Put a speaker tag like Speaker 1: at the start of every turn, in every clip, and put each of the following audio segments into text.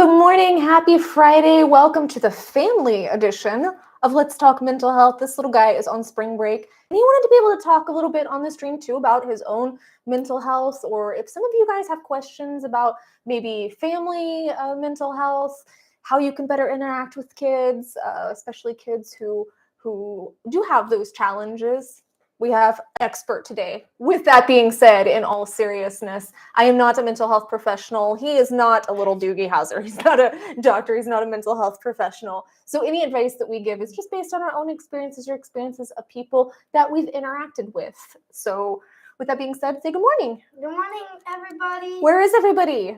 Speaker 1: Good morning, happy Friday. Welcome to the family edition of Let's Talk Mental Health. This little guy is on spring break, and he wanted to be able to talk a little bit on the stream too about his own mental health, or if some of you guys have questions about maybe family mental health, how you can better interact with kids, especially kids who do have those challenges. We have an expert today. With that being said, in all seriousness, I am not a mental health professional. He is not a little Doogie Howser. He's not a doctor. He's not a mental health professional. So any advice that we give is just based on our own experiences or experiences of people that we've interacted with. So with that being said, say good morning.
Speaker 2: Good morning, everybody.
Speaker 1: Where is everybody?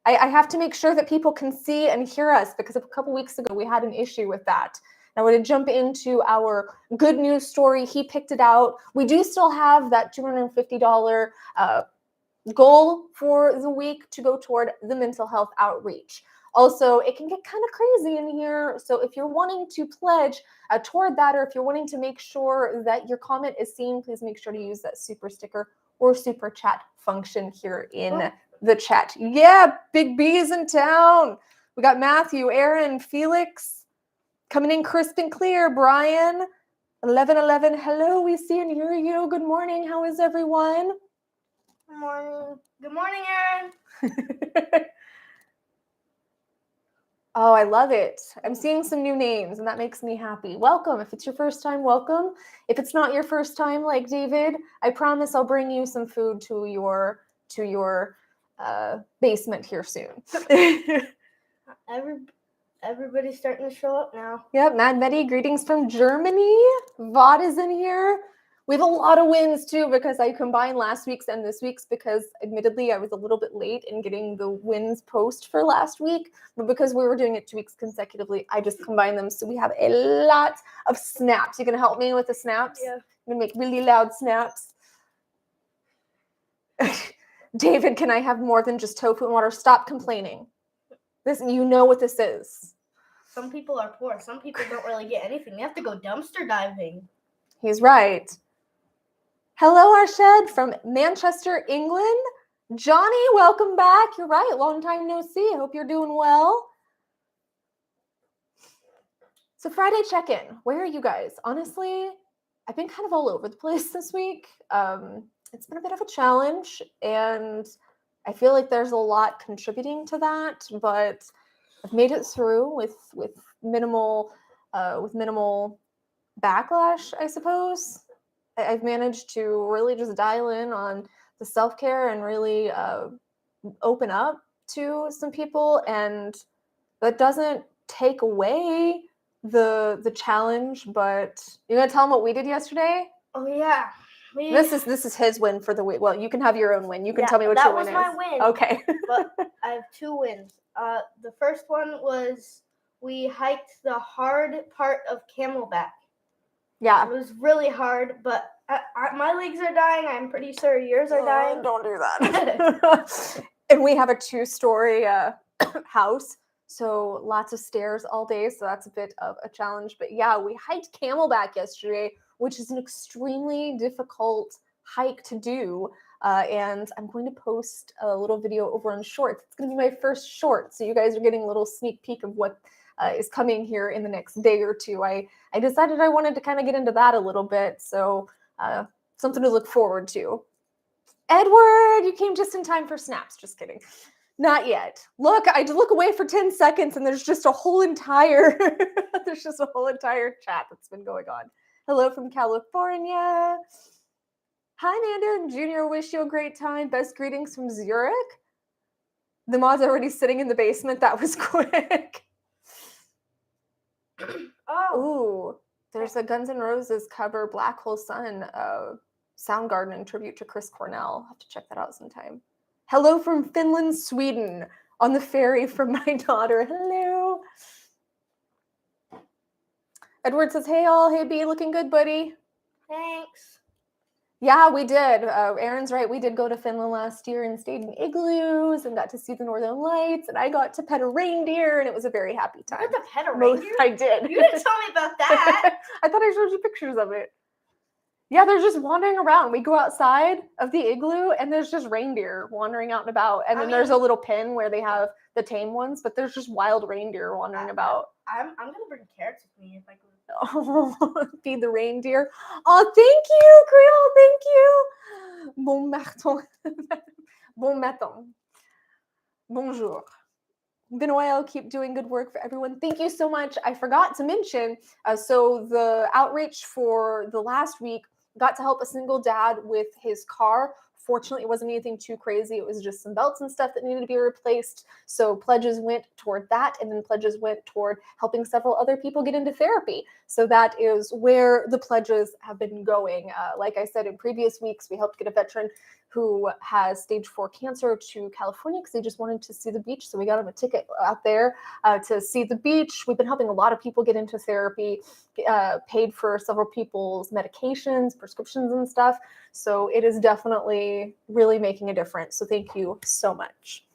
Speaker 1: I have to make sure that people can see and hear us because a couple weeks ago we had an issue with that. Now we're going to jump into our good news story. He picked it out. We do still have that $250 goal for the week to go toward the mental health outreach. Also, it can get kind of crazy in here. So if you're wanting to pledge toward that, or if you're wanting to make sure that your comment is seen, please make sure to use that super sticker or super chat function here in the chat. Yeah, Big B is in town. We got Matthew, Aaron, Felix. Coming in crisp and clear, Brian, 1111. Hello, we see and hear you. Good morning. How is everyone?
Speaker 2: Good morning. Good morning, Aaron.
Speaker 1: Oh, I love it. I'm seeing some new names, and that makes me happy. Welcome. If it's your first time, welcome. If it's not your first time, like David, I promise I'll bring you some food to your basement here soon.
Speaker 2: Everybody's starting to show up now.
Speaker 1: Yep, Mad Betty, greetings from Germany. Vod is in here. We have a lot of wins too because I combined last week's and this week's because admittedly I was a little bit late in getting the wins post for last week, but because we were doing it 2 weeks consecutively, I just combined them. So we have a lot of snaps. You gonna help me with the snaps?
Speaker 2: Yeah.
Speaker 1: I'm gonna make really loud snaps. David, can I have more than just tofu and water? Stop complaining. This, you know what this is.
Speaker 2: Some people are poor. Some people don't really get anything. They have to go dumpster diving.
Speaker 1: He's right. Hello, Arshad from Manchester, England. Johnny, welcome back. You're right. Long time no see. I hope you're doing well. So Friday check-in. Where are you guys? Honestly, I've been kind of all over the place this week. It's been a bit of a challenge, and I feel like there's a lot contributing to that, but I've made it through with minimal backlash, I suppose. I've managed to really just dial in on the self-care and really open up to some people, and that doesn't take away the challenge. But you're gonna tell them what we did yesterday?
Speaker 2: Oh yeah.
Speaker 1: This is his win for the week. Well, you can have your own win. You can tell me what your win is.
Speaker 2: That was my win.
Speaker 1: Okay.
Speaker 2: But I have 2 wins. The first one was we hiked the hard part of Camelback.
Speaker 1: Yeah.
Speaker 2: It was really hard, but my legs are dying. I'm pretty sure yours are dying.
Speaker 1: Don't do that. And we have a 2-story house, so lots of stairs all day, so that's a bit of a challenge. But yeah, we hiked Camelback yesterday, which is an extremely difficult hike to do. And I'm going to post a little video over on Shorts. It's going to be my first short, so you guys are getting a little sneak peek of what is coming here in the next day or two. I decided I wanted to kind of get into that a little bit, so something to look forward to. Edward, you came just in time for snaps. Just kidding. Not yet. Look, I look away for 10 seconds and there's just a whole entire chat that's been going on. Hello from California. Hi, Amanda and Junior. Wish you a great time. Best greetings from Zurich. The mod's already sitting in the basement. That was quick.
Speaker 2: Oh.
Speaker 1: Ooh, there's a Guns N' Roses cover, Black Hole Sun, Soundgarden in tribute to Chris Cornell. I'll have to check that out sometime. Hello from Finland, Sweden, on the ferry from my daughter. Hello. Edward says, hey all, hey B, looking good, buddy.
Speaker 2: Thanks.
Speaker 1: Yeah, we did. Aaron's right. We did go to Finland last year and stayed in igloos and got to see the Northern Lights. And I got to pet a reindeer, and it was a very happy time.
Speaker 2: You got to pet a reindeer?
Speaker 1: I did.
Speaker 2: You didn't tell me about that.
Speaker 1: I thought I showed you pictures of it. Yeah, they're just wandering around. We go outside of the igloo and there's just reindeer wandering out and about. And then there's a little pen where they have the tame ones, but there's just wild reindeer wandering about.
Speaker 2: I'm gonna bring carrots with me if I could.
Speaker 1: Oh, feed the reindeer. Oh, thank you, Creole. Thank you. Bon matin. Bon matin. Bonjour. Benoit, keep doing good work for everyone. Thank you so much. I forgot to mention, so the outreach for the last week got to help a single dad with his car. Fortunately, it wasn't anything too crazy. It was just some belts and stuff that needed to be replaced. So pledges went toward that, and then pledges went toward helping several other people get into therapy. So that is where the pledges have been going. Like I said in previous weeks, we helped get a veteran who has stage 4 cancer to California because they just wanted to see the beach. So we got him a ticket out there to see the beach. We've been helping a lot of people get into therapy, paid for several people's medications, prescriptions and stuff. So it is definitely really making a difference. So thank you so much.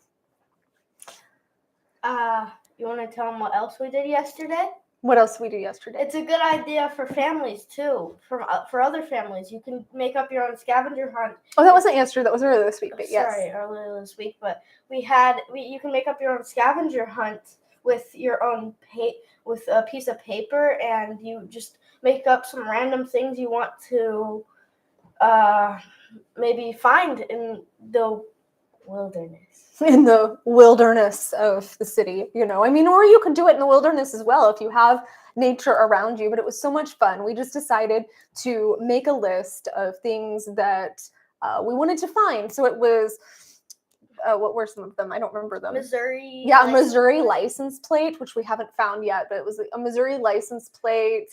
Speaker 2: You want to tell them what else we did yesterday?
Speaker 1: What else did we do yesterday?
Speaker 2: It's a good idea for families too. For other families, you can make up your own scavenger hunt.
Speaker 1: Oh, that wasn't yesterday. That was earlier this week. But yes.
Speaker 2: Sorry, earlier this week. But you can make up your own scavenger hunt with your own with a piece of paper, and you just make up some random things you want to maybe find in the wilderness.
Speaker 1: In the wilderness of the city, I mean, or you could do it in the wilderness as well if you have nature around you. But it was so much fun. We just decided to make a list of things that we wanted to find. So it was, what were some of them? I don't remember them.
Speaker 2: Missouri.
Speaker 1: Yeah, a Missouri license plate, which we haven't found yet, but it was a Missouri license plate.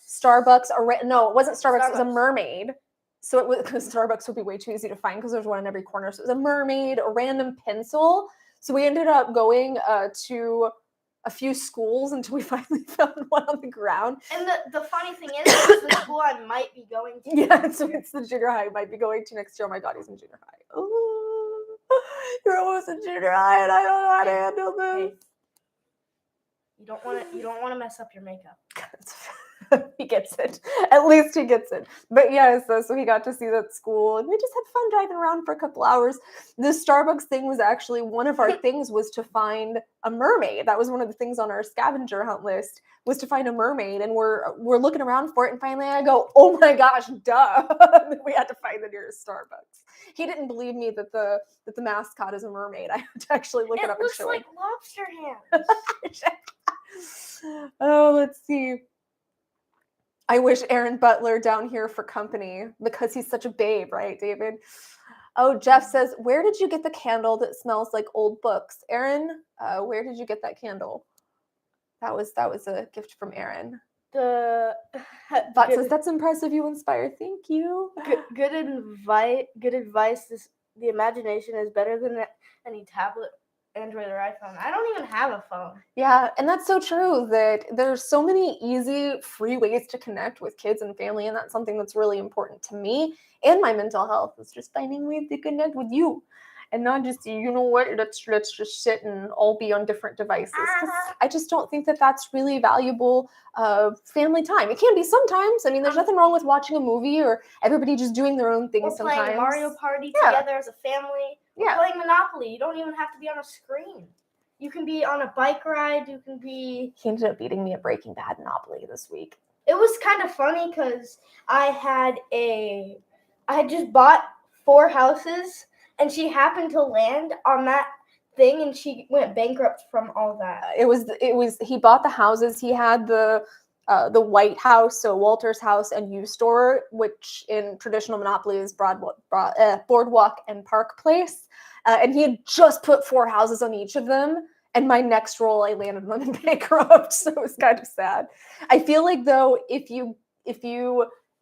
Speaker 2: Starbucks.
Speaker 1: No, it wasn't Starbucks. It was a mermaid. So it was, because Starbucks would be way too easy to find because there's one in every corner. So it was a mermaid, a random pencil. So we ended up going to a few schools until we finally found one on the ground.
Speaker 2: And the funny thing is, it's the school I might be going to.
Speaker 1: Yeah, so it's the junior high I might be going to next year. Oh my God, he's in junior high. Oh, you're almost in junior high and I don't know how to handle this.
Speaker 2: Hey, you don't want to mess up your makeup.
Speaker 1: He gets it. At least he gets it. But yeah, so he got to see that school and we just had fun driving around for a couple hours. The Starbucks thing was actually one of our things was to find a mermaid. That was one of the things on our scavenger hunt list was to find a mermaid. And we're looking around for it. And finally I go, oh my gosh, duh. We had to find the nearest Starbucks. He didn't believe me that the mascot is a mermaid. I had to actually look it up and show him.
Speaker 2: It looks like lobster hands.
Speaker 1: Oh, let's see. I wish Aaron Butler down here for company because he's such a babe, right, David? Oh, Jeff says, where did you get the candle that smells like old books? Aaron, where did you get that candle? That was a gift from Aaron. Bot says, that's impressive. You inspire. Thank you.
Speaker 2: Good advice. The imagination is better than any tablet, Android, or iPhone. I don't even have a phone.
Speaker 1: Yeah, and that's so true that there's so many easy, free ways to connect with kids and family, and that's something that's really important to me and my mental health is just finding ways to connect with you. And not just, let's just sit and all be on different devices. 'Cause I just don't think that that's really valuable family time. It can be sometimes. I mean, there's nothing wrong with watching a movie or everybody just doing their own thing sometimes.
Speaker 2: Playing Mario Party together as a family.
Speaker 1: Yeah.
Speaker 2: Playing Monopoly. You don't even have to be on a screen. You can be on a bike ride. You can be...
Speaker 1: He ended up beating me at Breaking Bad Monopoly this week.
Speaker 2: It was kind of funny because I had just bought 4 houses and she happened to land on that thing and she went bankrupt from all that.
Speaker 1: He bought the houses. He had the White House, so Walter's House and U-Store, which in traditional Monopoly is Boardwalk and Park Place. And he had just put 4 houses on each of them. And my next roll, I landed on them bankrupt. So it was kind of sad. I feel like though, if you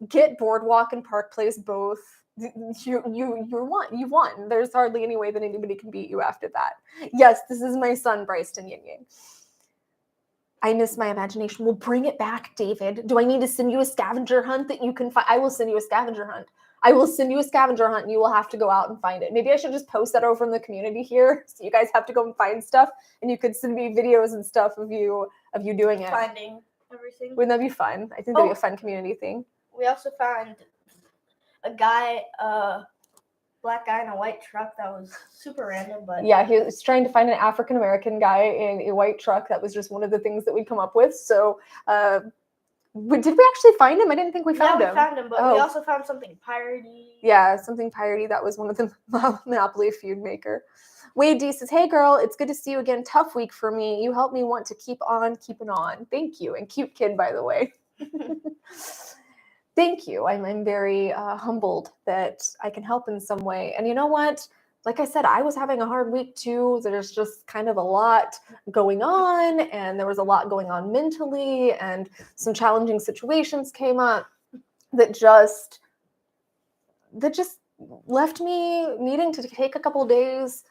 Speaker 1: get Boardwalk and Park Place both, you won. There's hardly any way that anybody can beat you after that. Yes, this is my son, Bryson Yin Yang. I miss my imagination. We'll bring it back, David. Do I need to send you a scavenger hunt that you can find? I will send you a scavenger hunt. I will send you a scavenger hunt and you will have to go out and find it. Maybe I should just post that over in the community here so you guys have to go and find stuff and you could send me videos and stuff of you doing it.
Speaker 2: Finding everything.
Speaker 1: Wouldn't that be fun? I think that'd be a fun community thing.
Speaker 2: We also found a guy, black guy in a white truck. That was super random, but
Speaker 1: yeah, he was trying to find an African American guy in a white truck. That was just one of the things that we'd come up with. So, did we actually find him? I didn't think we found him.
Speaker 2: We found him, but we also found something piratey.
Speaker 1: Yeah, something piratey. That was one of the Monopoly feud maker. Wade D says, "Hey girl, it's good to see you again. Tough week for me. You helped me want to keep on keeping on. Thank you." And cute kid, by the way. Thank you. I'm very humbled that I can help in some way. And you know what? Like I said, I was having a hard week too. There's just kind of a lot going on, and there was a lot going on mentally, and some challenging situations came up that just left me needing to take a couple of days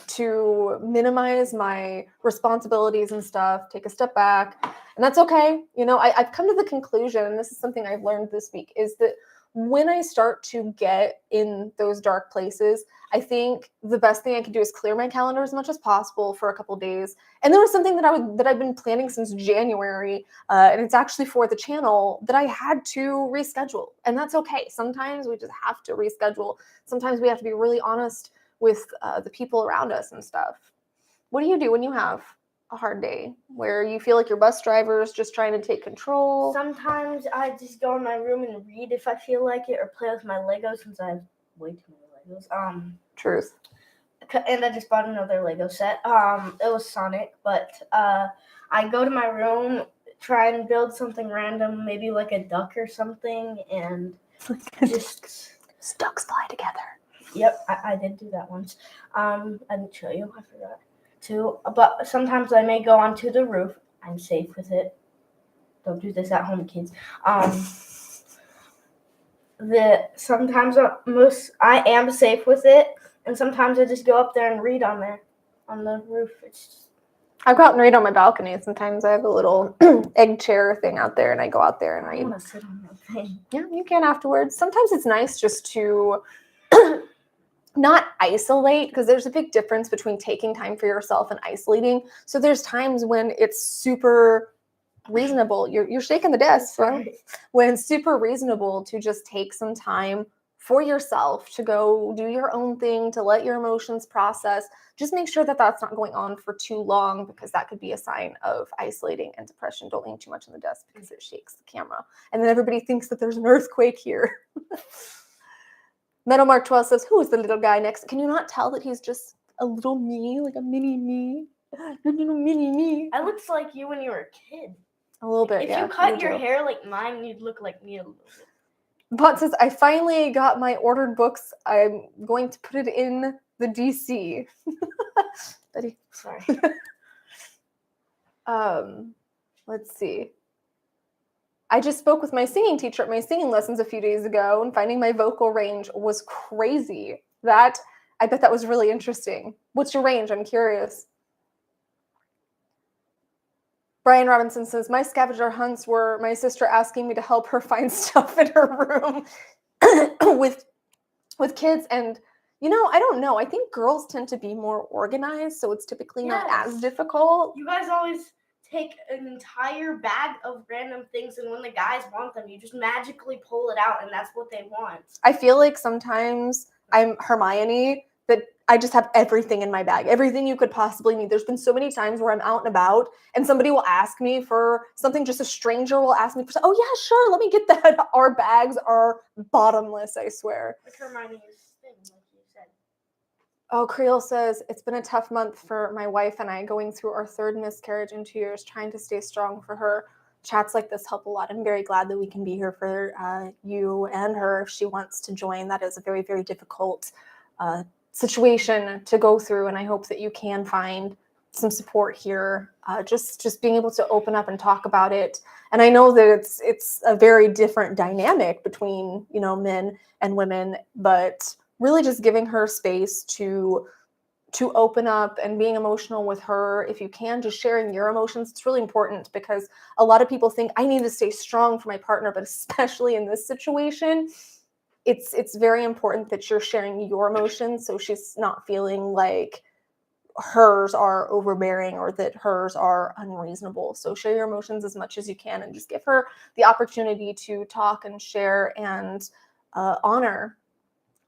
Speaker 1: to minimize my responsibilities and stuff, take a step back, and that's okay. I've come to the conclusion, and this is something I've learned this week, is that when I start to get in those dark places, I think the best thing I can do is clear my calendar as much as possible for a couple of days. And there was something that I've been planning since January, and it's actually for the channel, that I had to reschedule, and that's okay. Sometimes we just have to reschedule. Sometimes we have to be really honest with the people around us and stuff. What do you do when you have a hard day where you feel like your bus driver is just trying to take control?
Speaker 2: Sometimes I just go in my room and read if I feel like it, or play with my Legos since I have way too many Legos.
Speaker 1: Truth.
Speaker 2: And I just bought another Lego set. It was Sonic, but I go to my room, try and build something random, maybe like a duck or something, and just
Speaker 1: ducks fly together.
Speaker 2: Yep, I did do that once. I didn't show you. I forgot to. But sometimes I may go onto the roof. I'm safe with it. Don't do this at home, kids. Sometimes I am safe with it, and sometimes I just go up there and read on the roof.
Speaker 1: I go out and read on my balcony. Sometimes I have a little egg chair thing out there, and I go out there and read.
Speaker 2: I want to sit on that thing.
Speaker 1: Yeah, you can afterwards. Sometimes it's nice just to not isolate, because there's a big difference between taking time for yourself and isolating. So there's times when it's super reasonable. You're shaking the desk, right? When it's super reasonable to just take some time for yourself to go do your own thing, to let your emotions process. Just make sure that that's not going on for too long, because that could be a sign of isolating and depression. Don't lean too much on the desk because it shakes the camera. And then everybody thinks that there's an earthquake here. Metal Mark 12 says, "Who is the little guy next? Can you not tell that he's just a little me, like a mini me? A little mini me."
Speaker 2: I looked like you when you were a kid.
Speaker 1: A little bit,
Speaker 2: If
Speaker 1: yeah.
Speaker 2: you cut your hair like mine, you'd look like me a little bit.
Speaker 1: Bot says, "I finally got my ordered books. I'm going to put it in the DC." Betty.
Speaker 2: Sorry.
Speaker 1: Let's see. I just spoke with my singing teacher at my singing lessons a few days ago, and finding my vocal range was crazy. I bet that was really interesting. What's your range? I'm curious. Brian Robinson says, "My scavenger hunts were my sister asking me to help her find stuff in her room with kids." And, I don't know. I think girls tend to be more organized, so it's typically not as difficult.
Speaker 2: You guys always take an entire bag of random things, and when the guys want them, you just magically pull it out, and that's what they want.
Speaker 1: I feel like sometimes I'm Hermione, that I just have everything in my bag, everything you could possibly need. There's been so many times where I'm out and about, and somebody will ask me for something, just a stranger will ask me for, "Oh yeah, sure, let me get that." Our bags are bottomless, I swear.
Speaker 2: Like Hermione's thing, like you said.
Speaker 1: Oh, Creel says, "It's been a tough month for my wife and I, going through our third miscarriage in 2 years, trying to stay strong for her. Chats like this help a lot. I'm very glad that we can be here for you and her if she wants to join. That is a very, very difficult situation to go through, and I hope that you can find some support here. Just being able to open up and talk about it. And I know that it's a very different dynamic between, men and women, but really just giving her space to open up and being emotional with her. If you can, just sharing your emotions. It's really important, because a lot of people think I need to stay strong for my partner, but especially in this situation, it's very important that you're sharing your emotions, so she's not feeling like hers are overbearing or that hers are unreasonable. So share your emotions as much as you can, and just give her the opportunity to talk and share and honor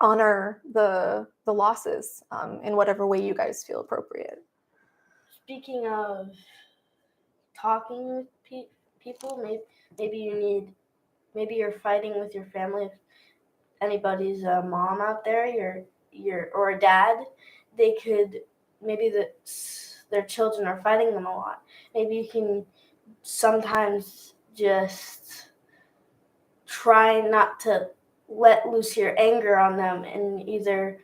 Speaker 1: the losses in whatever way you guys feel appropriate.
Speaker 2: Speaking of talking with people, maybe you're fighting with your family. If anybody's a mom out there, or a dad, they could maybe their children are fighting them a lot. Maybe you can sometimes just try not to let loose your anger on them and either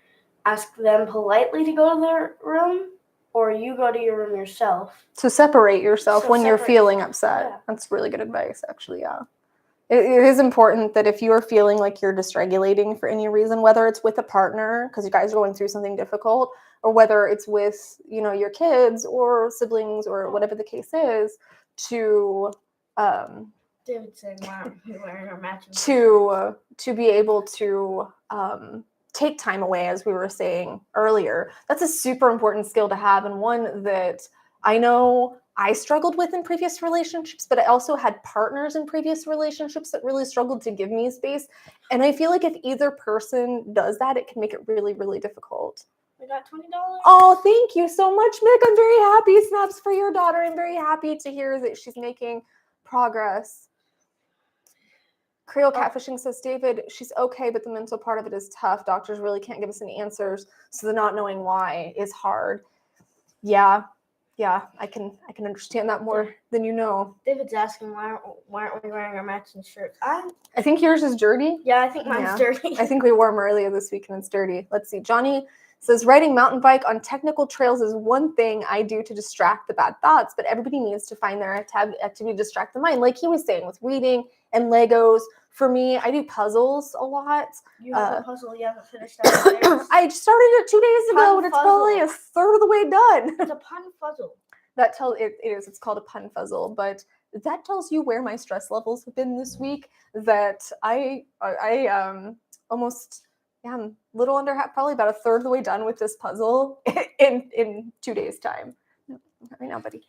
Speaker 2: ask them politely to go to their room or you go to your room yourself.
Speaker 1: So separate yourself when you're feeling upset.
Speaker 2: Yeah.
Speaker 1: That's really good advice, actually, yeah. It is important that if you are feeling like you're dysregulating for any reason, whether it's with a partner, because you guys are going through something difficult, or whether it's with, your kids or siblings or whatever the case is, to
Speaker 2: David saying, why aren't we wearing our matching
Speaker 1: to be able to take time away, as we were saying earlier. That's a super important skill to have, and one that I know I struggled with in previous relationships, but I also had partners in previous relationships that really struggled to give me space. And I feel like if either person does that, it can make it really, really difficult.
Speaker 2: We got $20.
Speaker 1: Oh, thank you so much, Mick. I'm very happy. Snaps for your daughter. I'm very happy to hear that she's making progress. Creole Catfishing says, David, she's okay, but the mental part of it is tough. Doctors really can't give us any answers, so the not knowing why is hard. Yeah, I can understand that more than you know.
Speaker 2: David's asking, why aren't we wearing our matching shirts? I
Speaker 1: think yours is dirty.
Speaker 2: Yeah, I think mine's dirty.
Speaker 1: I think we wore them earlier this week and it's dirty. Let's see. Johnny says, riding mountain bike on technical trails is one thing I do to distract the bad thoughts, but everybody needs to find their activity to distract the mind. Like he was saying, with reading and Legos. For me, I do puzzles a lot.
Speaker 2: You have a puzzle you haven't finished downstairs?
Speaker 1: I started it 2 days ago, and it's probably a third of the way done.
Speaker 2: It's a pun puzzle.
Speaker 1: That tells it is. It's called a pun puzzle, but that tells you where my stress levels have been this week. That I almost a little under half, probably about a third of the way done with this puzzle in 2 days' time. No, not right now, buddy.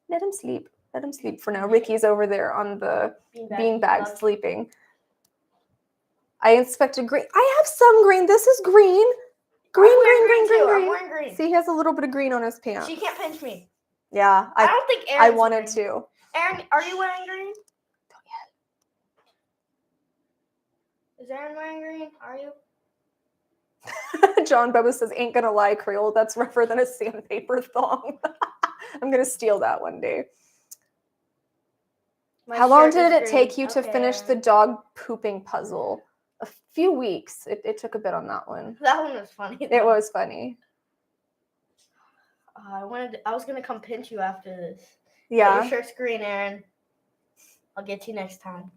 Speaker 1: Let him sleep. Let him sleep for now. Ricky's over there on the beanbag sleeping. I inspected green. I have some green. This is green. Green.
Speaker 2: I'm wearing green.
Speaker 1: See, he has a little bit of green on his pants.
Speaker 2: She can't pinch me.
Speaker 1: Yeah.
Speaker 2: I don't think Aaron's
Speaker 1: I wanted
Speaker 2: green.
Speaker 1: to.
Speaker 2: Aaron, are you wearing green?
Speaker 1: Don't yet.
Speaker 2: Is Aaron wearing green? Are you?
Speaker 1: John Bubba says, ain't gonna lie, Creole. That's rougher than a sandpaper thong. I'm gonna steal that one day. How long did it take you to finish the dog pooping puzzle? A few weeks. It took a bit on that one.
Speaker 2: That one was funny.
Speaker 1: It was funny.
Speaker 2: I was gonna come pinch you after this.
Speaker 1: Yeah.
Speaker 2: Your shirt's green, Aaron. I'll get you next time.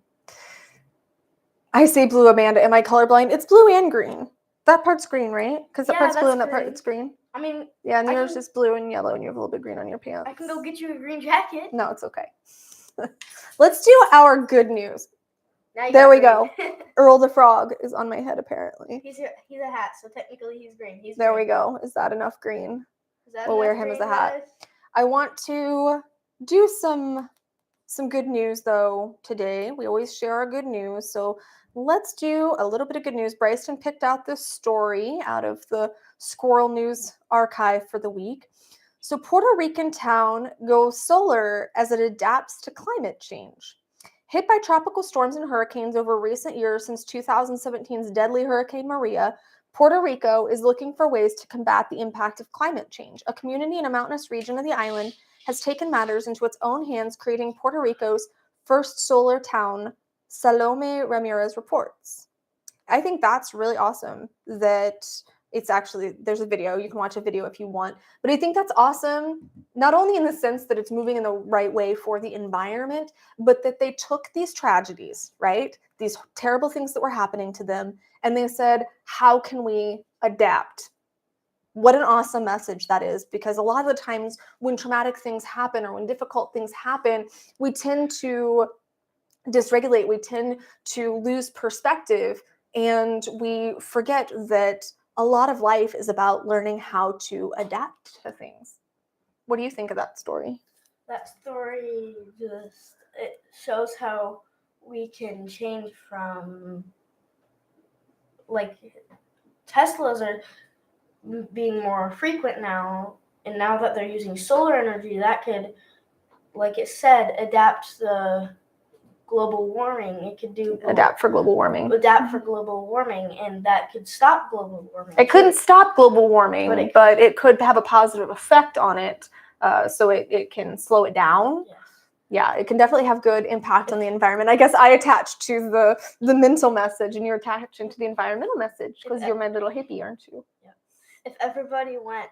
Speaker 1: I say blue, Amanda. Am I colorblind? It's blue and green. That part's green, right? Because that part's blue and that part it's green.
Speaker 2: I mean,
Speaker 1: yeah, and yours is blue and yellow, and you have a little bit of green on your pants.
Speaker 2: I can go get you a green jacket.
Speaker 1: No, it's okay. Let's do our good news. There we go. Earl the Frog is on my head, apparently.
Speaker 2: He's a hat, so technically he's green.
Speaker 1: There we go. Is that enough green? We'll wear him as a hat. I want to do some good news, though, today. We always share our good news, so let's do a little bit of good news. Bryson picked out this story out of the Squirrel News archive for the week. So Puerto Rican town goes solar as it adapts to climate change. Hit by tropical storms and hurricanes over recent years since 2017's deadly Hurricane Maria, Puerto Rico is looking for ways to combat the impact of climate change. A community in a mountainous region of the island has taken matters into its own hands, creating Puerto Rico's first solar town, Salome Ramirez reports. I think that's really awesome that it's actually, there's a video, you can watch a video if you want, but I think that's awesome, not only in the sense that it's moving in the right way for the environment, but that they took these tragedies, right? These terrible things that were happening to them, and they said, how can we adapt? What an awesome message that is, because a lot of the times when traumatic things happen or when difficult things happen, we tend to dysregulate, we tend to lose perspective, and we forget that a lot of life is about learning how to adapt to things. What do you think of that story?
Speaker 2: That story it shows how we can change from like Teslas are being more frequent now, and now that they're using solar energy, that could, like it said, adapt the global warming. It could do
Speaker 1: adapt for global warming.
Speaker 2: Adapt for global warming, and that could stop global warming.
Speaker 1: It couldn't stop global warming, but it could have a positive effect on it, so it can slow it down.
Speaker 2: Yes.
Speaker 1: Yeah, it can definitely have good impact on the environment. I guess I attached to the mental message, and you're attaching to the environmental message because you're my little hippie, aren't you?
Speaker 2: Yeah. If everybody went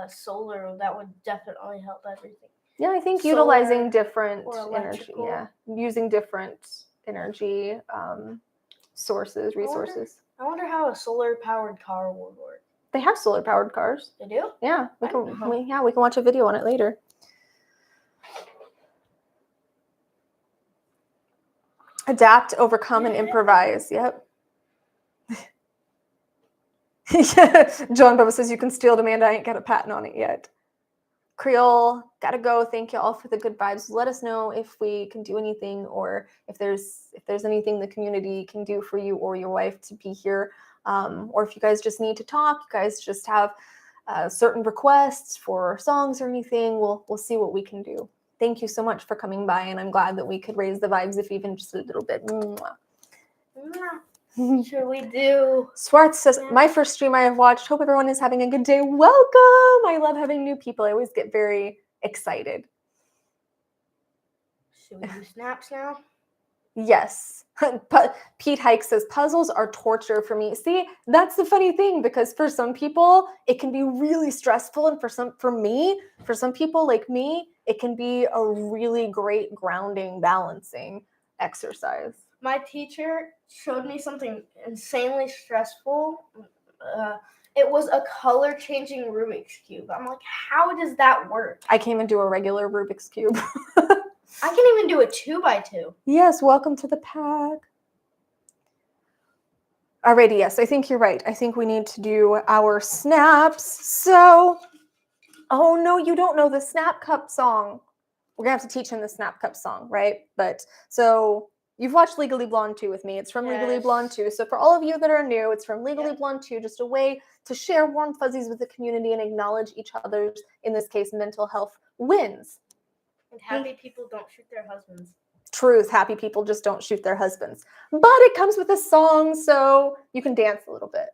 Speaker 2: solar, that would definitely help everything.
Speaker 1: Yeah, I think utilizing different energy, using different energy sources, resources.
Speaker 2: I wonder how a solar-powered car would work.
Speaker 1: They have solar-powered cars.
Speaker 2: They do?
Speaker 1: Yeah, we can watch a video on it later. Adapt, overcome, and improvise. Yep. John Bubba says you can steal it, Amanda. I ain't got a patent on it yet. Creole, gotta go. Thank you all for the good vibes. Let us know if we can do anything, or if there's anything the community can do for you or your wife to be here, or if you guys just need to talk. You guys just have certain requests for songs or anything. We'll see what we can do. Thank you so much for coming by, and I'm glad that we could raise the vibes, if even just a little bit. Mwah.
Speaker 2: Should we do?
Speaker 1: Swartz says, my first stream I have watched. Hope everyone is having a good day. Welcome. I love having new people. I always get very excited.
Speaker 2: Should we do snaps now?
Speaker 1: Yes. Pete Hike says, puzzles are torture for me. See, that's the funny thing, because for some people, it can be really stressful. And for some people like me, it can be a really great grounding, balancing exercise.
Speaker 2: My teacher showed me something insanely stressful. It was a color-changing Rubik's Cube. I'm like, how does that work?
Speaker 1: I can't even do a regular Rubik's Cube.
Speaker 2: I can even do a 2x2.
Speaker 1: Yes, welcome to the pack. Alrighty, yes, I think you're right. I think we need to do our snaps. So, oh no, you don't know the Snap Cup song. We're gonna have to teach him the Snap Cup song, right? But so you've watched Legally Blonde 2 with me. It's from Legally Blonde 2. So for all of you that are new, it's from Legally Blonde 2, just a way to share warm fuzzies with the community and acknowledge each other's, in this case, mental health wins.
Speaker 2: And happy people don't shoot their husbands.
Speaker 1: Truth, happy people just don't shoot their husbands. But it comes with a song, so you can dance a little bit.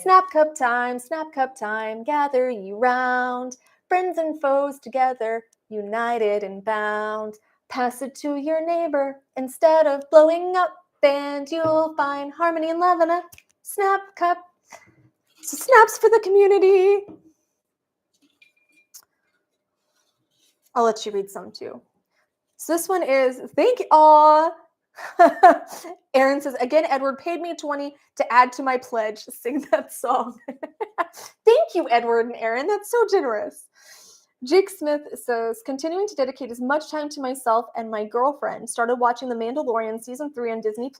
Speaker 1: Snap cup time, gather ye round. Friends and foes together, united and bound. Pass it to your neighbor instead of blowing up, and you'll find harmony and love in a snap cup. So snaps for the community. I'll let you read some too. So this one is, thank you all. Aaron says, again, Edward paid me $20 to add to my pledge. Sing that song. Thank you, Edward and Aaron. That's so generous. Jake Smith says, continuing to dedicate as much time to myself and my girlfriend. Started watching The Mandalorian Season 3 on Disney+.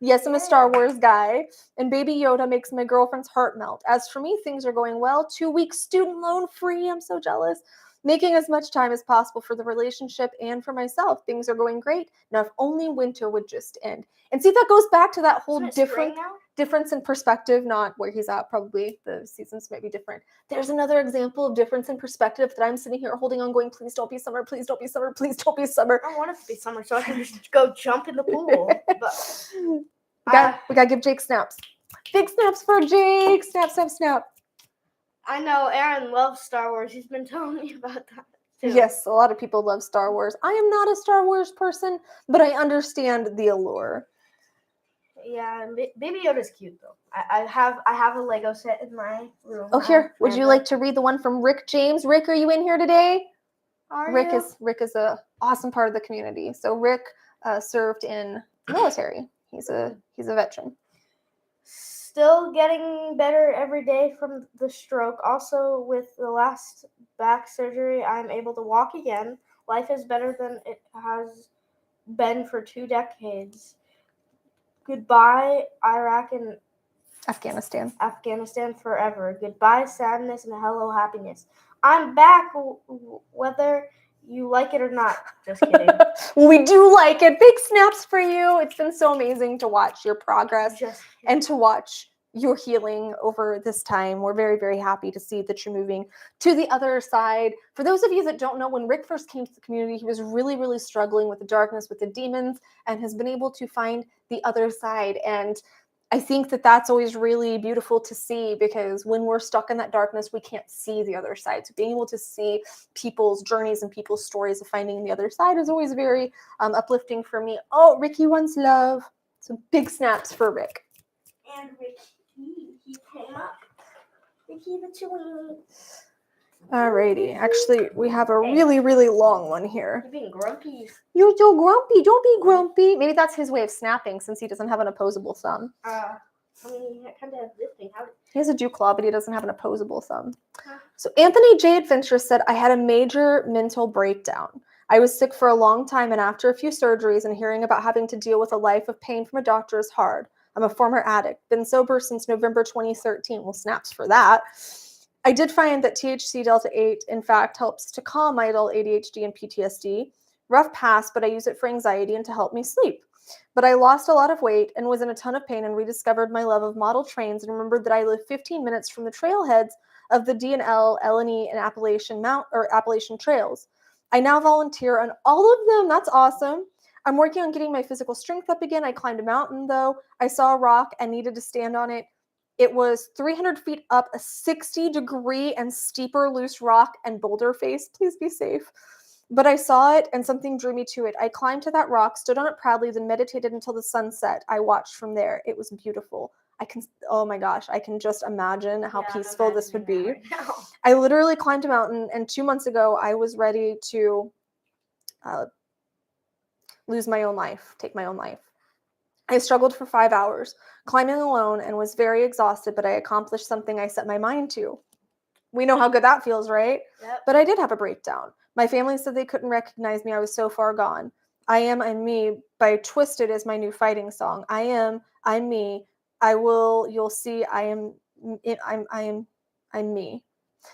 Speaker 1: Yes, I'm a Star Wars guy. And Baby Yoda makes my girlfriend's heart melt. As for me, things are going well. 2 weeks student loan free. I'm so jealous. Making as much time as possible for the relationship and for myself. Things are going great. Now, if only winter would just end. And see, that goes back to that whole difference in perspective, not where he's at. Probably the seasons might be different. There's another example of difference in perspective that I'm sitting here holding on going, please don't be summer, please don't be summer, please don't be summer.
Speaker 2: I want it to be summer so I can just go jump in the pool. But
Speaker 1: we gotta give Jake snaps. Big snaps for Jake. Snap, snap, snap.
Speaker 2: I know Aaron loves Star Wars. He's been telling me about that too.
Speaker 1: Yes, a lot of people love Star Wars. I am not a Star Wars person, but I understand the allure.
Speaker 2: Yeah, Baby Yoda's cute though. I have a Lego set in my room.
Speaker 1: Oh, here. Would you like to read the one from Rick James? Rick, are you in here today? Rick is a awesome part of the community. So Rick served in the military. He's a veteran.
Speaker 2: Still getting better every day from the stroke. Also, with the last back surgery, I'm able to walk again. Life is better than it has been for 2 decades. Goodbye, Iraq and Afghanistan forever. Goodbye, sadness, and hello, happiness. I'm back, whether you like it or not. Just kidding.
Speaker 1: Well, we do like it. Big snaps for you. It's been so amazing to watch your progress
Speaker 2: Just
Speaker 1: and to watch your healing over this time. We're very, very happy to see that you're moving to the other side. For those of you that don't know, when Rick first came to the community, he was really, really struggling with the darkness, with the demons, and has been able to find the other side. And I think that that's always really beautiful to see, because when we're stuck in that darkness, we can't see the other side. So being able to see people's journeys and people's stories of finding the other side is always very uplifting for me. Oh, Ricky wants love. So big snaps for Rick.
Speaker 2: And Ricky, he came up. Ricky the twin.
Speaker 1: Alrighty. Actually, we have a really, really long one here.
Speaker 2: You're being grumpy.
Speaker 1: You're so grumpy. Don't be grumpy. Maybe that's his way of snapping, since he doesn't have an opposable thumb.
Speaker 2: I mean, he kind of has this thing.
Speaker 1: He has a dew claw, but he doesn't have an opposable thumb. So Anthony J. Adventure said, I had a major mental breakdown. I was sick for a long time, and after a few surgeries and hearing about having to deal with a life of pain from a doctor is hard. I'm a former addict. Been sober since November 2013. Well, snaps for that. I did find that THC Delta 8, in fact, helps to calm my adult ADHD and PTSD. Rough pass, but I use it for anxiety and to help me sleep. But I lost a lot of weight and was in a ton of pain and rediscovered my love of model trains and remembered that I live 15 minutes from the trailheads of the D&L, L&E, and Appalachian trails. I now volunteer on all of them. That's awesome. I'm working on getting my physical strength up again. I climbed a mountain, though. I saw a rock and needed to stand on it. It was 300 feet up, a 60-degree and steeper loose rock and boulder face. Please be safe. But I saw it and something drew me to it. I climbed to that rock, stood on it proudly, then meditated until the sun set. I watched from there. It was beautiful. Oh my gosh, I can just imagine how peaceful this would be.
Speaker 2: Right now.
Speaker 1: I literally climbed a mountain, and 2 months ago, I was ready to lose my own life, take my own life. I struggled for 5 hours, climbing alone, and was very exhausted, but I accomplished something I set my mind to. We know how good that feels, right?
Speaker 2: Yep.
Speaker 1: But I did have a breakdown. My family said they couldn't recognize me. I was so far gone. I Am, I'm Me by Twisted is my new fighting song. I am, I'm me. You'll see, I'm me.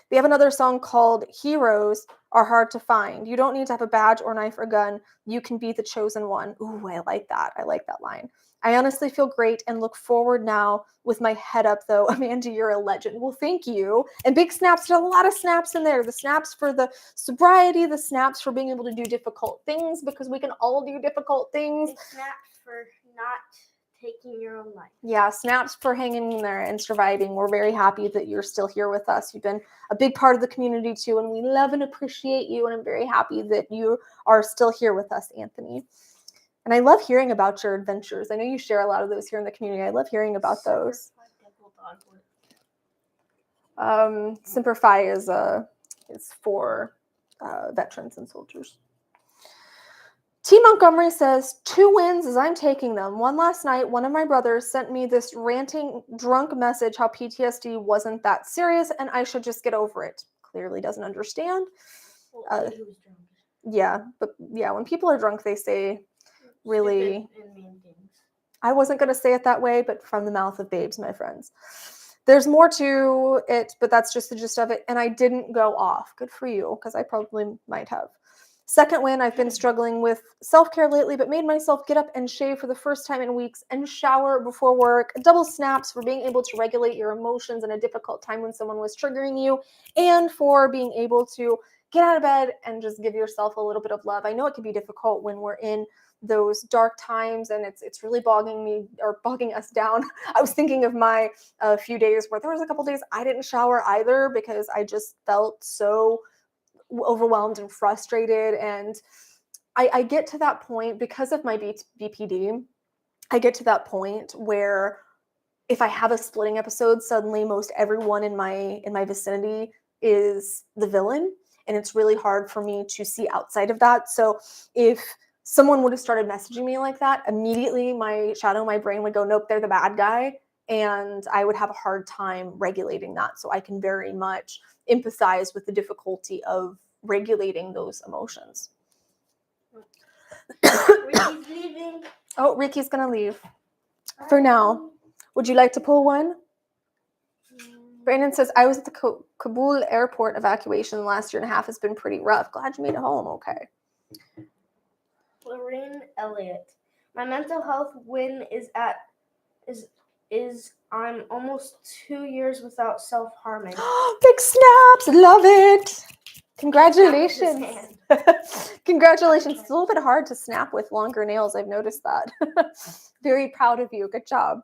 Speaker 1: They have another song called Heroes Are Hard to Find. You don't need to have a badge or knife or gun. You can be the chosen one. Ooh, I like that. I like that line. I honestly feel great and look forward now with my head up, though. Amanda, you're a legend. Well, thank you. And big snaps. There's a lot of snaps in there. The snaps for the sobriety, the snaps for being able to do difficult things, because we can all do difficult things.
Speaker 2: Big snaps for not taking your own life.
Speaker 1: Yeah, snaps for hanging in there and surviving. We're very happy that you're still here with us. You've been a big part of the community too, and we love and appreciate you. And I'm very happy that you are still here with us, Anthony. And I love hearing about your adventures. I know you share a lot of those here in the community. I love hearing about those. Semper Fi is for veterans and soldiers. T. Montgomery says, 2 wins as I'm taking them. One last night, one of my brothers sent me this ranting, drunk message how PTSD wasn't that serious and I should just get over it. Clearly doesn't understand.
Speaker 2: Well, he was drunk.
Speaker 1: Yeah, but yeah, when people are drunk, they say really...
Speaker 2: Stupid and mean things.
Speaker 1: I wasn't going to say it that way, but from the mouth of babes, my friends. There's more to it, but that's just the gist of it. And I didn't go off. Good for you, because I probably might have. Second win, I've been struggling with self-care lately, but made myself get up and shave for the first time in weeks and shower before work. Double snaps for being able to regulate your emotions in a difficult time when someone was triggering you, and for being able to get out of bed and just give yourself a little bit of love. I know it can be difficult when we're in those dark times and it's really bogging us down. I was thinking of my few days where there was a couple days I didn't shower either because I just felt so overwhelmed and frustrated. And I get to that point because of my BPD. I get to that point where if I have a splitting episode, suddenly most everyone in my vicinity is the villain. And it's really hard for me to see outside of that. So if someone would have started messaging me like that, immediately my brain would go, nope, they're the bad guy. And I would have a hard time regulating that. So I can very much empathize with the difficulty of regulating those emotions.
Speaker 2: Ricky's leaving.
Speaker 1: Oh, Ricky's going to leave for now. Would you like to pull one? Brandon says, I was at the Kabul airport evacuation the last year and a half. Has been pretty rough. Glad you made it home. Okay.
Speaker 2: Lorraine Elliott. My mental health win is I'm almost 2 years without self-harming.
Speaker 1: Big snaps. Love it. Congratulations. Congratulations. It's a little bit hard to snap with longer nails. I've noticed that. Very proud of you. Good job.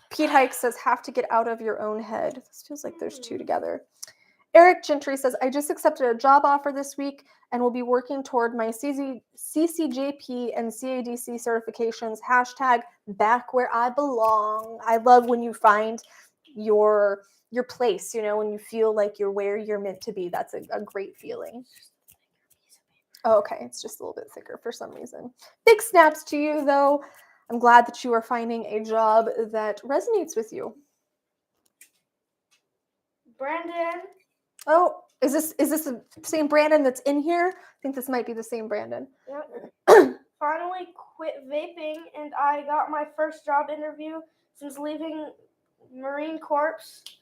Speaker 1: Pete Hike says, have to get out of your own head. This feels like there's two together. Eric Gentry says, I just accepted a job offer this week and will be working toward my CCJP and CADC certifications. Hashtag back where I belong. I love when you find your place, when you feel like you're where you're meant to be. That's a great feeling. Oh, okay, it's just a little bit thicker for some reason. Big snaps to you, though. I'm glad that you are finding a job that resonates with you.
Speaker 2: Brandon.
Speaker 1: Oh, is this the same Brandon that's in here? I think this might be the same Brandon.
Speaker 2: Yep. Finally quit vaping, and I got my first job interview since leaving Marine Corps.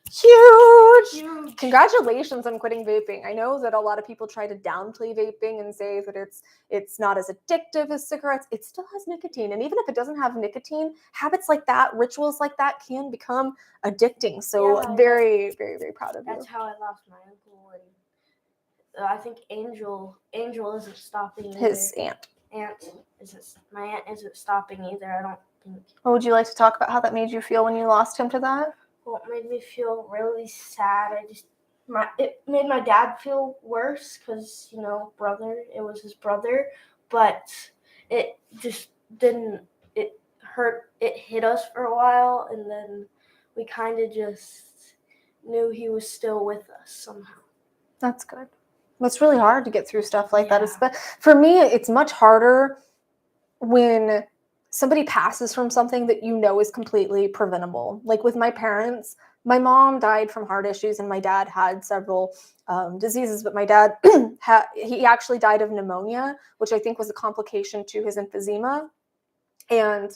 Speaker 1: Huge! Congratulations on quitting vaping. I know that a lot of people try to downplay vaping and say that it's not as addictive as cigarettes. It still has nicotine. And even if it doesn't have nicotine, habits like that, rituals like that can become addicting. So very, very, very proud of you.
Speaker 2: That's how I lost my uncle. And I think Angel isn't stopping either.
Speaker 1: His aunt.
Speaker 2: My aunt isn't stopping either, I don't think.
Speaker 1: Well, would you like to talk about how that made you feel when you lost him to that?
Speaker 2: Well, it made me feel really sad. It made my dad feel worse because, brother, it was his brother, but it just didn't, it hit us for a while, and then we kind of just knew he was still with us somehow.
Speaker 1: That's good. It's really hard to get through stuff like that. For me, it's much harder when somebody passes from something that is completely preventable. Like with my parents, my mom died from heart issues and my dad had several diseases, but my dad, he actually died of pneumonia, which I think was a complication to his emphysema. And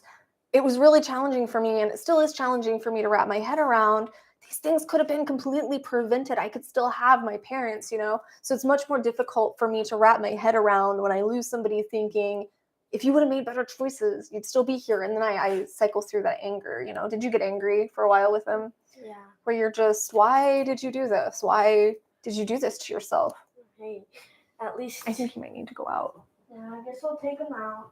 Speaker 1: it was really challenging for me, and it still is challenging for me to wrap my head around. These things could have been completely prevented. I could still have my parents, So it's much more difficult for me to wrap my head around when I lose somebody, thinking, if you would have made better choices, you'd still be here. And then I cycle through that anger, Did you get angry for a while with him?
Speaker 2: Yeah.
Speaker 1: Where you're just, why did you do this? Why did you do this to yourself?
Speaker 2: Hey, at least.
Speaker 1: I think you might need to go out.
Speaker 2: Yeah, I guess I'll take him out.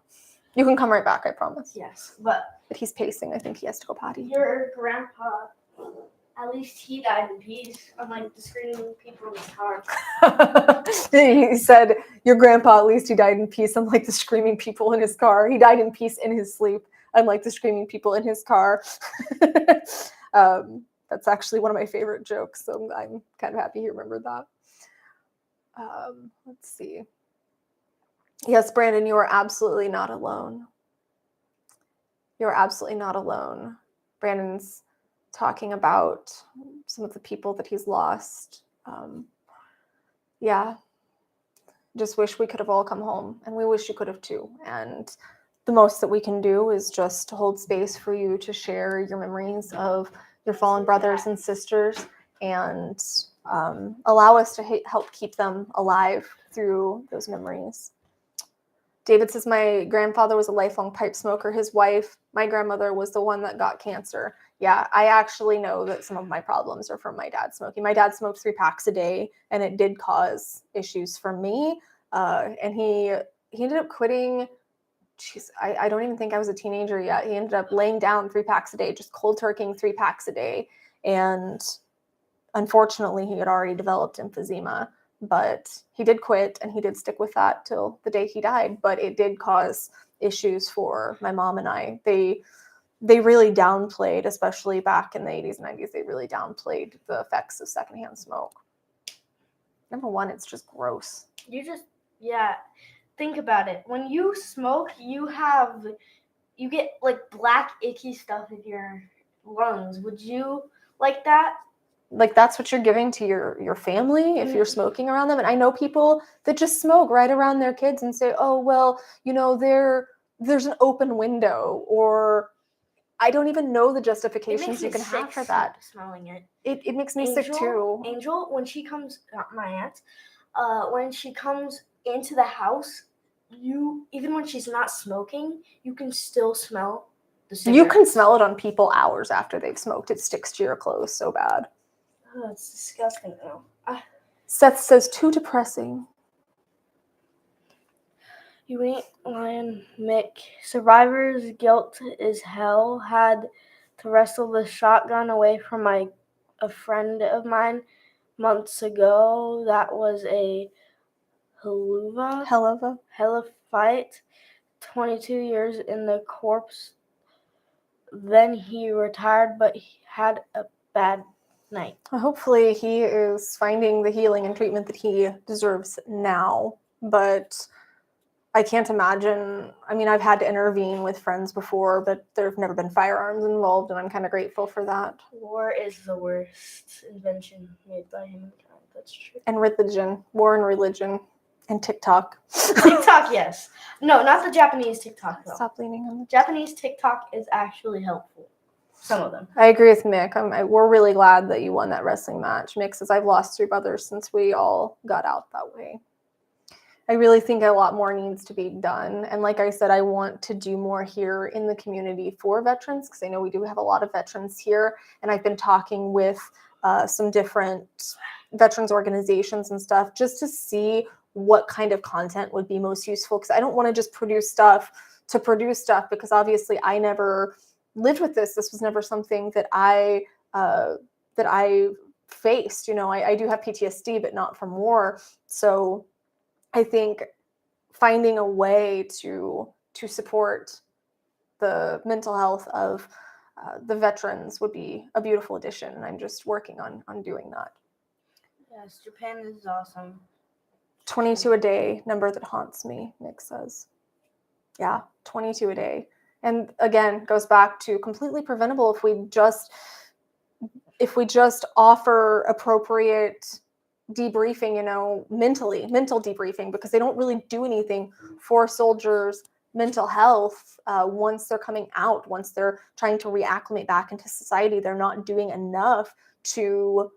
Speaker 1: You can come right back, I promise.
Speaker 2: Yes, but
Speaker 1: he's pacing. I think he has to go potty.
Speaker 2: Your grandpa, at least he died in peace, unlike the screaming people in his car.
Speaker 1: He said, your grandpa, at least he died in peace, unlike the screaming people in his car. He died in peace in his sleep, unlike the screaming people in his car. That's actually one of my favorite jokes, so I'm kind of happy he remembered that. Let's see. Yes, Brandon, you are absolutely not alone. You are absolutely not alone. Brandon's talking about some of the people that he's lost. Yeah, just wish we could have all come home, and we wish you could have too. And the most that we can do is just hold space for you to share your memories of your fallen brothers and sisters, and allow us to help keep them alive through those memories. David says, my grandfather was a lifelong pipe smoker. His wife, my grandmother, was the one that got cancer. Yeah, I actually know that some of my problems are from my dad smoking. My dad smoked 3 packs a day, and it did cause issues for me. And he ended up quitting. I don't even think I was a teenager yet. He ended up laying down 3 packs a day, just cold turkeying 3 packs a day. And unfortunately, he had already developed emphysema. But he did quit, and he did stick with that till the day he died. But it did cause issues for my mom and I. They really downplayed, especially back in the 80s and 90s, they really downplayed the effects of secondhand smoke. Number one, it's just gross.
Speaker 2: Think about it. When you smoke, you get like black, icky stuff in your lungs. Would you like that?
Speaker 1: Like, that's what you're giving to your family if you're smoking around them. And I know people that just smoke right around their kids and say, oh, well, there's an open window, or I don't even know the
Speaker 2: It
Speaker 1: justifications
Speaker 2: makes
Speaker 1: you
Speaker 2: me
Speaker 1: can
Speaker 2: sick
Speaker 1: have for that.
Speaker 2: smelling it.
Speaker 1: It makes me sick too.
Speaker 2: Angel, when she comes, not my aunt, when she comes into the house, even when she's not smoking, you can still smell the cigarettes.
Speaker 1: You can smell it on people hours after they've smoked. It sticks to your clothes so bad.
Speaker 2: Oh, it's disgusting though.
Speaker 1: Seth says, too depressing.
Speaker 2: You ain't lying, Mick. Survivor's guilt is hell. Had to wrestle the shotgun away from a friend of mine months ago. That was a hell of fight. 22 years in the corpse. Then he retired, but he had a bad night.
Speaker 1: Hopefully he is finding the healing and treatment that he deserves now. But I can't imagine. I mean, I've had to intervene with friends before, but there have never been firearms involved, and I'm kind of grateful for that.
Speaker 2: War is the worst invention made by humankind. That's true.
Speaker 1: And religion. War and religion. And TikTok.
Speaker 2: TikTok, yes. No, not the Japanese TikTok, though.
Speaker 1: Stop leaning on the
Speaker 2: Japanese TikTok is actually helpful. Some of them.
Speaker 1: I agree with Mick. We're really glad that you won that wrestling match. Mick says, I've lost 3 brothers since we all got out that way. I really think a lot more needs to be done. And like I said, I want to do more here in the community for veterans, because I know we do have a lot of veterans here. And I've been talking with some different veterans organizations and stuff just to see what kind of content would be most useful, because I don't want to just produce stuff to produce stuff, because obviously I never lived with this. This was never something that I faced. You know, I do have PTSD, but not from war. So I think finding a way to support the mental health of the veterans would be a beautiful addition, and I'm just working on doing that.
Speaker 2: Yes, Japan is awesome.
Speaker 1: 22 a day, number that haunts me, Nick says. Yeah, 22 a day. And again, goes back to completely preventable if we just offer appropriate debriefing, you know, mental debriefing, because they don't really do anything for soldiers' mental health once they're coming out, once they're trying to reacclimate back into society. They're not doing enough to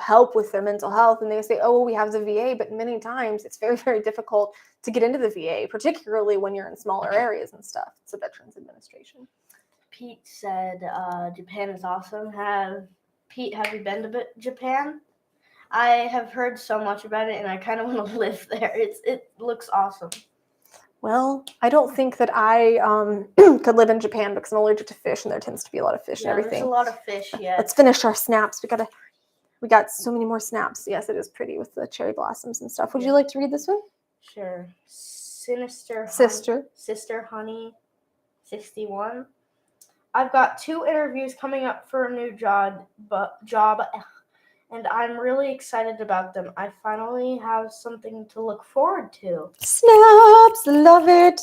Speaker 1: help with their mental health. And they say, oh, well, we have the VA, but many times it's very, very difficult to get into the VA, particularly when you're in smaller areas and stuff. It's a Veterans Administration.
Speaker 2: Pete said Japan is awesome. Pete, have you been to Japan? I have heard so much about it, and I kind of want to live there. It looks awesome.
Speaker 1: Well, I don't think that I could live in Japan, because I'm allergic to fish, and there tends to be a lot of fish and everything.
Speaker 2: There's a lot of fish, yes.
Speaker 1: Let's finish our snaps. We got so many more snaps. Yes, it is pretty with the cherry blossoms and stuff. Would you like to read this one?
Speaker 2: Sure. Sister Honey 61. I've got 2 interviews coming up for a new job, and I'm really excited about them. I finally have something to look forward to.
Speaker 1: Snaps, love it.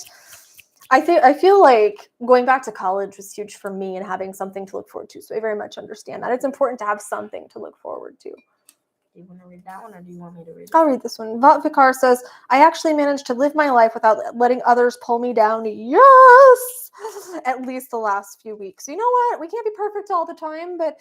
Speaker 1: I feel like going back to college was huge for me, and having something to look forward to. So I very much understand that. It's important to have something to look forward to.
Speaker 2: Do you want to read that one, or do you want me to read it?
Speaker 1: I'll read this one. Vought Vicar says, I actually managed to live my life without letting others pull me down. Yes! At least the last few weeks. You know what? We can't be perfect all the time, but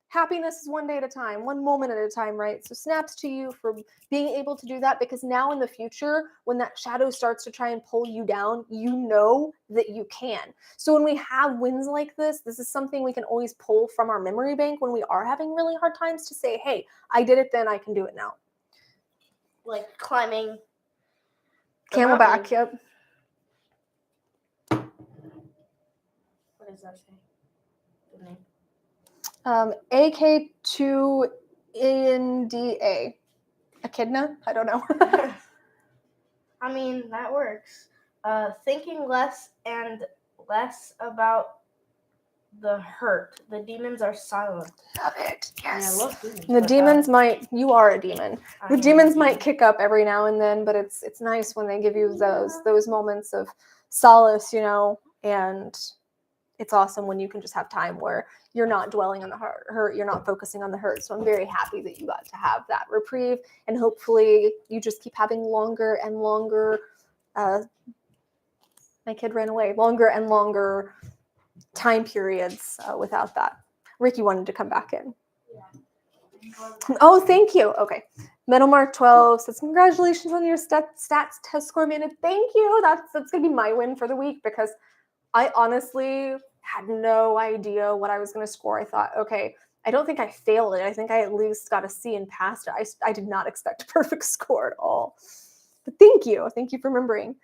Speaker 1: happiness is one day at a time, one moment at a time, right? So snaps to you for being able to do that, because now in the future, when that shadow starts to try and pull you down, you know that you can. So when we have wins like this is something we can always pull from our memory bank when we are having really hard times, to say, hey, I did it then, I can do it now.
Speaker 2: Like climbing.
Speaker 1: Camelback, yep.
Speaker 2: What does that say? The name.
Speaker 1: AK2NDA. Echidna? I don't know.
Speaker 2: I mean, that works. Thinking less and less about the hurt. The demons are silent.
Speaker 1: Love it. Yes.
Speaker 2: I love demons.
Speaker 1: The demons you are a demon. The demons might kick up every now and then, but it's nice when they give you those moments of solace, you know, and it's awesome when you can just have time where you're not dwelling on the hurt, you're not focusing on the hurt. So I'm very happy that you got to have that reprieve, and hopefully you just keep having longer and longer. My kid ran away. Longer and longer time periods without that. Ricky wanted to come back in.
Speaker 2: Yeah.
Speaker 1: Oh, thank you. Okay. Metal Mark 12 says, congratulations on your stats test score, man. Thank you. That's going to be my win for the week because I honestly had no idea what I was going to score. I thought, okay, I don't think I failed it. I think I at least got a C and passed it. I did not expect a perfect score at all. But thank you. Thank you for remembering.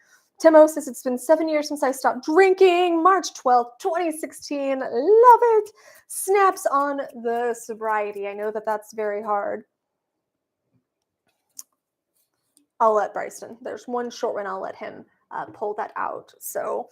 Speaker 1: Timo says, it's been 7 years since I stopped drinking. March 12th, 2016. Love it. Snaps on the sobriety. I know that that's very hard. I'll let Bryson. There's one short one. I'll let him pull that out. So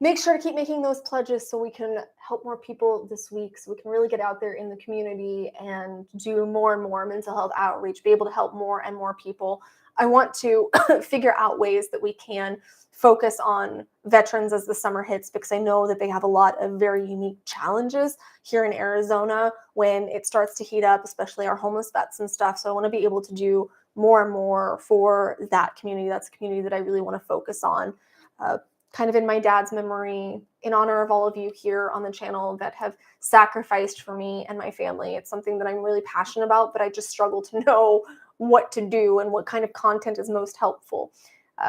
Speaker 1: make sure to keep making those pledges so we can help more people this week, so we can really get out there in the community and do more and more mental health outreach, be able to help more and more people. I want to figure out ways that we can focus on veterans as the summer hits, because I know that they have a lot of very unique challenges here in Arizona when it starts to heat up, especially our homeless vets and stuff. So I want to be able to do more and more for that community. That's a community that I really want to focus on. Kind of in my dad's memory, in honor of all of you here on the channel that have sacrificed for me and my family. It's something that I'm really passionate about, but I just struggle to know what to do and what kind of content is most helpful.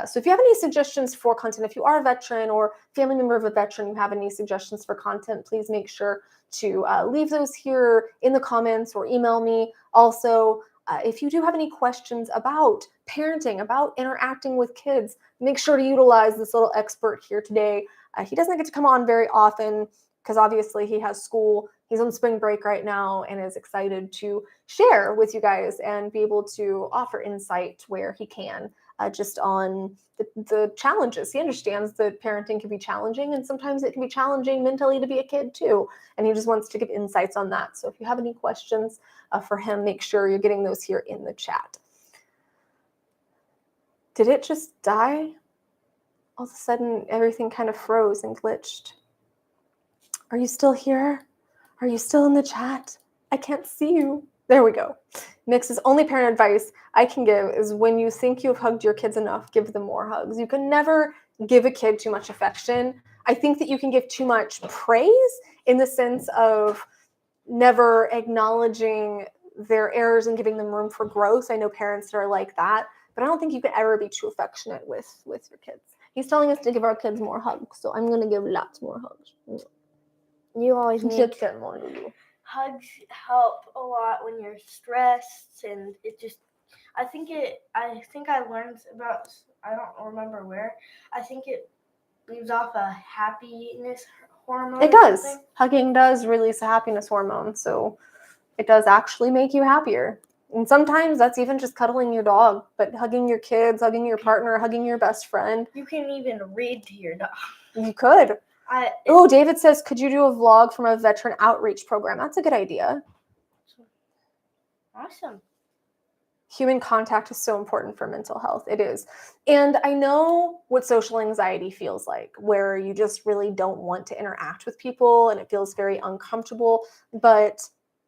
Speaker 1: So if you have any suggestions for content, if you are a veteran or family member of a veteran, you have any suggestions for content, please make sure to leave those here in the comments or email me. Also, if you do have any questions about parenting, about interacting with kids, make sure to utilize this little expert here today. He doesn't get to come on very often because obviously he has school. He's on spring break right now and is excited to share with you guys and be able to offer insight where he can, just on the challenges. He understands that parenting can be challenging, and sometimes it can be challenging mentally to be a kid too. And he just wants to give insights on that. So if you have any questions for him, make sure you're getting those here in the chat. Did it just die? All of a sudden, everything kind of froze and glitched. Are you still here? Are you still in the chat? I can't see you. There we go. Nix's only parent advice I can give is when you think you've hugged your kids enough, give them more hugs. You can never give a kid too much affection. I think that you can give too much praise in the sense of never acknowledging their errors and giving them room for growth. I know parents that are like that, but I don't think you can ever be too affectionate with your kids. He's telling us to give our kids more hugs, so I'm going to give lots more hugs.
Speaker 2: You always need
Speaker 1: more.
Speaker 2: hugs help a lot when you're stressed, and it just I think I learned about, I don't remember where, I think it leaves off a happiness hormone.
Speaker 1: It does. Hugging does release a happiness hormone, so it does actually make you happier. And sometimes that's even just cuddling your dog, but hugging your kids, hugging your partner, hugging your best friend.
Speaker 2: You can even read to your dog.
Speaker 1: You could. Oh, David says, could you do a vlog from a veteran outreach program? That's a good idea.
Speaker 2: Awesome.
Speaker 1: Human contact is so important for mental health. It is. And I know what social anxiety feels like, where you just really don't want to interact with people and it feels very uncomfortable, but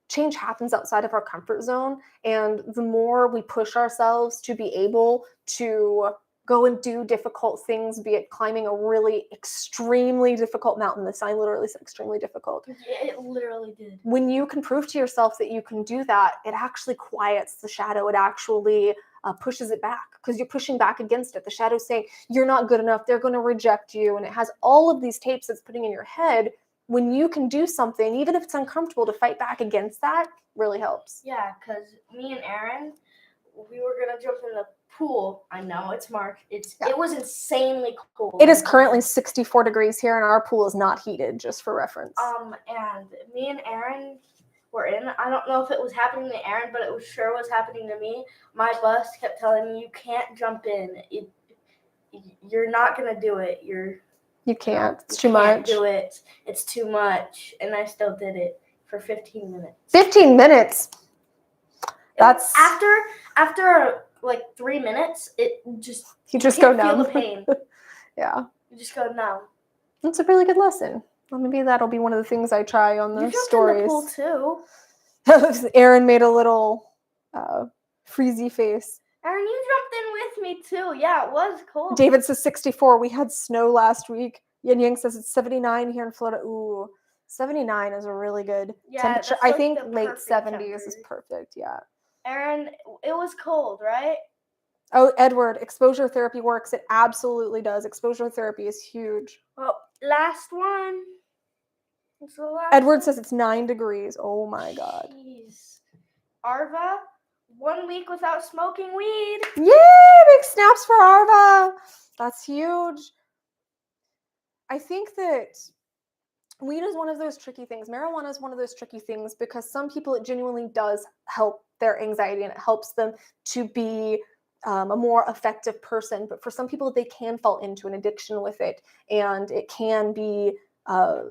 Speaker 1: change happens outside of our comfort zone. And the more we push ourselves to be able to go and do difficult things, be it climbing a really extremely difficult mountain. The sign literally said extremely difficult.
Speaker 2: It literally did.
Speaker 1: When you can prove to yourself that you can do that, it actually quiets the shadow. It actually pushes it back because you're pushing back against it. The shadow's saying, you're not good enough. They're going to reject you. And it has all of these tapes it's putting in your head. When you can do something, even if it's uncomfortable, to fight back against that really helps.
Speaker 2: Yeah, because me and Aaron, we were going to jump in the pool. I know it's March. It was insanely cold.
Speaker 1: It is currently 64 degrees here, and our pool is not heated, just for reference.
Speaker 2: And me and Aaron were in. I don't know if it was happening to Aaron, but it was happening to me. My bus kept telling me, you can't jump in. You're not going to do it.
Speaker 1: You can't. It's too much.
Speaker 2: Do it. It's too much. And I still did it for 15 minutes.
Speaker 1: 15 minutes? That's...
Speaker 2: After like 3 minutes, you
Speaker 1: just go numb.
Speaker 2: Feel the pain.
Speaker 1: Yeah.
Speaker 2: You just go numb.
Speaker 1: That's a really good lesson. Well, maybe that'll be one of the things I try on the stories.
Speaker 2: You jumped in the pool too.
Speaker 1: Aaron made a little freezy face.
Speaker 2: Aaron, you jumped in with me too. Yeah, it was cold.
Speaker 1: David says 64. We had snow last week. Yin Yang says it's 79 here in Florida. Ooh, 79 is a really good temperature.
Speaker 2: that's
Speaker 1: I
Speaker 2: like
Speaker 1: think
Speaker 2: the
Speaker 1: late
Speaker 2: perfect
Speaker 1: 70s is
Speaker 2: temperature.
Speaker 1: perfect. Yeah.
Speaker 2: Aaron, it was cold, right?
Speaker 1: Oh, Edward, exposure therapy works. It absolutely does. Exposure therapy is huge.
Speaker 2: Well, last one. It's the last
Speaker 1: Edward
Speaker 2: one.
Speaker 1: says it's 9 degrees. Oh my God.
Speaker 2: Jeez. Arva, 1 week without smoking weed.
Speaker 1: Yay! Big snaps for Arva. That's huge. I think that weed is one of those tricky things. Marijuana is one of those tricky things because some people, it genuinely does help their anxiety and it helps them to be a more effective person. But for some people, they can fall into an addiction with it, and it can be a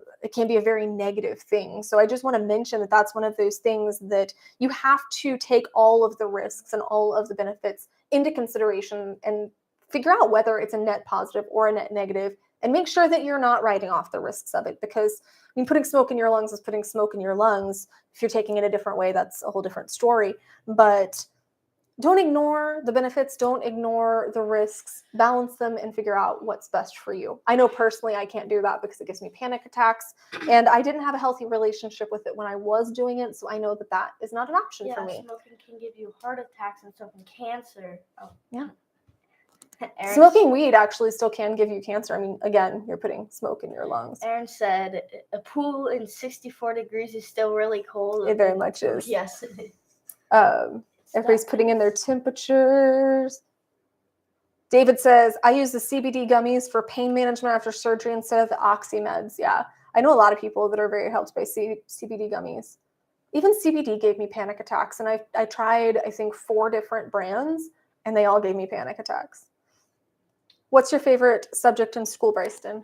Speaker 1: very negative thing. So I just want to mention that that's one of those things that you have to take all of the risks and all of the benefits into consideration and figure out whether it's a net positive or a net negative, and make sure that you're not writing off the risks of it. Because I mean, putting smoke in your lungs is putting smoke in your lungs. If you're taking it a different way, that's a whole different story. But don't ignore the benefits, don't ignore the risks, balance them and figure out what's best for you. I know personally I can't do that because it gives me panic attacks, and I didn't have a healthy relationship with it when I was doing it, so I know that that is not an option for me.
Speaker 2: Smoking can give you heart attacks and stuff and cancer. Oh.
Speaker 1: Yeah.
Speaker 2: Aaron,
Speaker 1: Smoking weed actually still can give you cancer. I mean, again, you're putting smoke in your lungs.
Speaker 2: Aaron said a pool in 64 degrees is still really cold.
Speaker 1: It very much is.
Speaker 2: Yes, it is.
Speaker 1: Everybody's putting in their temperatures. David says, I use the CBD gummies for pain management after surgery instead of the oxy meds. Yeah, I know a lot of people that are very helped by CBD gummies. Even CBD gave me panic attacks, and I tried, I think, 4 different brands, and they all gave me panic attacks. What's your favorite subject in school, Bryston?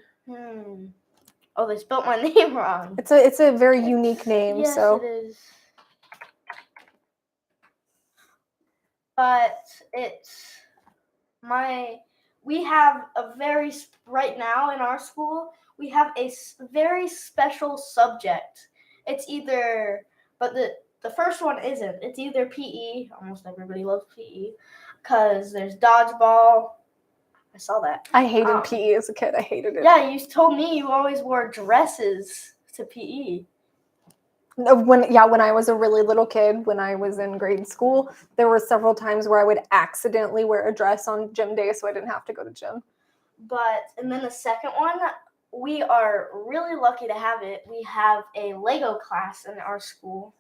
Speaker 2: Oh, they spelled my name wrong.
Speaker 1: It's a very unique name.
Speaker 2: Yes,
Speaker 1: so.
Speaker 2: It is. But we have right now in our school, we have a very special subject. It's either, but the first one isn't. It's either PE, almost everybody loves PE, because there's dodgeball. I saw that.
Speaker 1: I hated PE as a kid. I hated it.
Speaker 2: Yeah, you told me you always wore dresses to PE.
Speaker 1: When I was a really little kid, when I was in grade school, there were several times where I would accidentally wear a dress on gym day so I didn't have to go to gym.
Speaker 2: And then the second one, we are really lucky to have it. We have a Lego class in our school.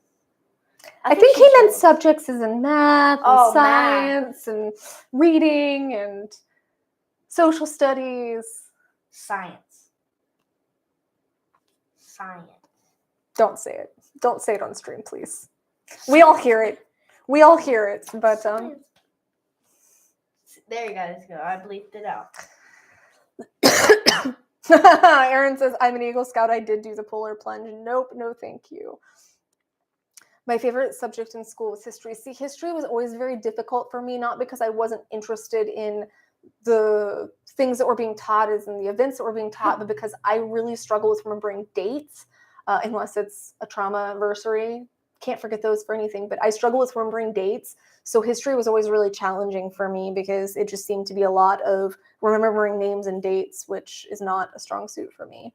Speaker 1: I think he meant subjects as in math and science and reading and social studies. Science. Don't say it. Don't say it on stream, please. We all hear it. But
Speaker 2: there you guys go. I bleeped it out.
Speaker 1: Aaron says, I'm an Eagle Scout. I did do the polar plunge. Nope, no thank you. My favorite subject in school was history. See, history was always very difficult for me, not because I wasn't interested in the things that were being taught and the events that were being taught, but because I really struggle with remembering dates, unless it's a trauma anniversary. Can't forget those for anything, but I struggle with remembering dates. So history was always really challenging for me because it just seemed to be a lot of remembering names and dates, which is not a strong suit for me.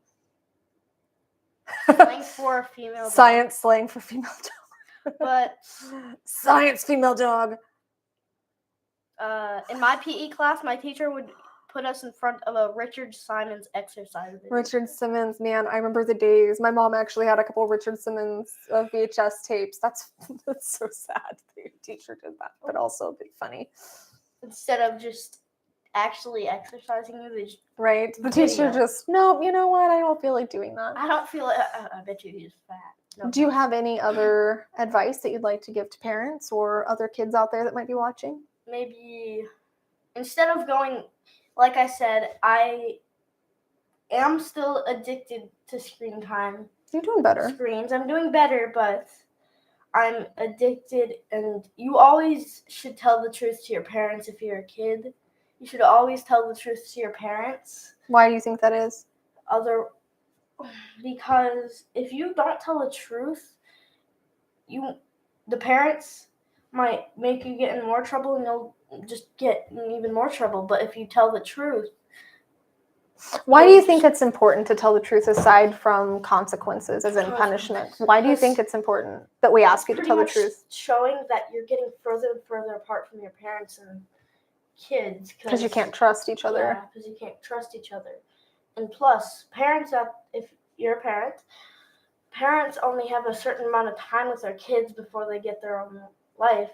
Speaker 2: Slang for female dog.
Speaker 1: Science slang for female dog.
Speaker 2: But
Speaker 1: science female dog.
Speaker 2: In my PE class, my teacher would put us in front of a Richard Simmons exercise video.
Speaker 1: Richard Simmons, man, I remember the days. My mom actually had a couple of Richard Simmons VHS tapes. That's so sad that your teacher did that, but also a bit funny.
Speaker 2: Instead of just actually exercising you, they just
Speaker 1: right. The teacher just, no, you know what? I don't feel like doing that.
Speaker 2: I don't feel like, I bet you he's fat. No,
Speaker 1: do you have any other advice that you'd like to give to parents or other kids out there that might be watching?
Speaker 2: Maybe instead of going, like I said, I am still addicted to screen time.
Speaker 1: You're doing better.
Speaker 2: Screens. I'm doing better, but I'm addicted, and you always should tell the truth to your parents if you're a kid. You should always tell the truth to your parents.
Speaker 1: Why do you think that is?
Speaker 2: Because if you don't tell the truth, the parents might make you get in more trouble, and you'll just get in even more trouble. But if you tell the truth,
Speaker 1: Why do you think it's important to tell the truth aside from consequences, as in punishment? Why do you think it's important that we ask you to tell the truth?
Speaker 2: Showing that you're getting further and further apart from your parents and kids.
Speaker 1: Because you can't trust each other.
Speaker 2: Yeah, because you can't trust each other. And plus, if you're a parent, parents only have a certain amount of time with their kids before they get their own life.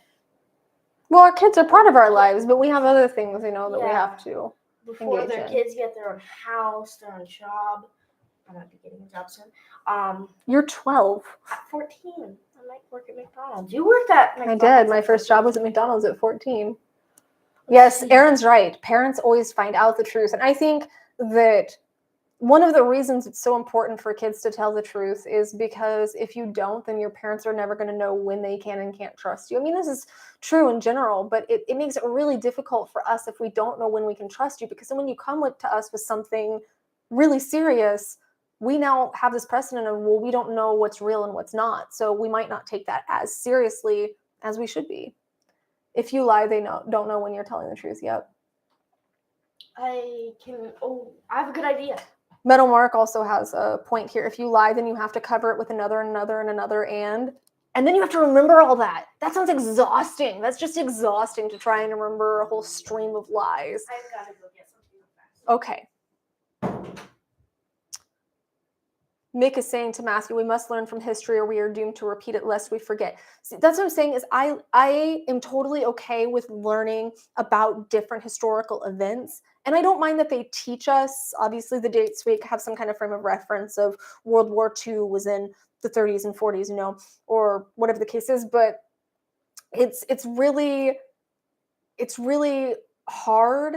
Speaker 1: Well, our kids are part of our lives, but we have other things, that we have to
Speaker 2: before their kids get their own house, their own job. I might be getting a job soon.
Speaker 1: You're 12.
Speaker 2: At 14, I might work at McDonald's. You worked at McDonald's.
Speaker 1: I did. My first job was at McDonald's at 14. Yes, Aaron's right. Parents always find out the truth. And I think that one of the reasons it's so important for kids to tell the truth is because if you don't, then your parents are never going to know when they can and can't trust you. I mean, this is true in general, but it makes it really difficult for us if we don't know when we can trust you, because then when you come to us with something really serious, we now have this precedent of, well, we don't know what's real and what's not. So we might not take that as seriously as we should be. If you lie, they don't know when you're telling the truth. Yep.
Speaker 2: I have a good idea.
Speaker 1: Metal Mark also has a point here. If you lie, then you have to cover it with another, and then you have to remember all that. That sounds exhausting. That's just exhausting to try and remember a whole stream of lies.
Speaker 2: I've got to go get something fast.
Speaker 1: Okay. Mick is saying to Matthew, we must learn from history or we are doomed to repeat it lest we forget. See, that's what I'm saying is I am totally okay with learning about different historical events. And I don't mind that they teach us, obviously, the dates. We have some kind of frame of reference of World War II was in the 30s and 40s, or whatever the case is. But it's really hard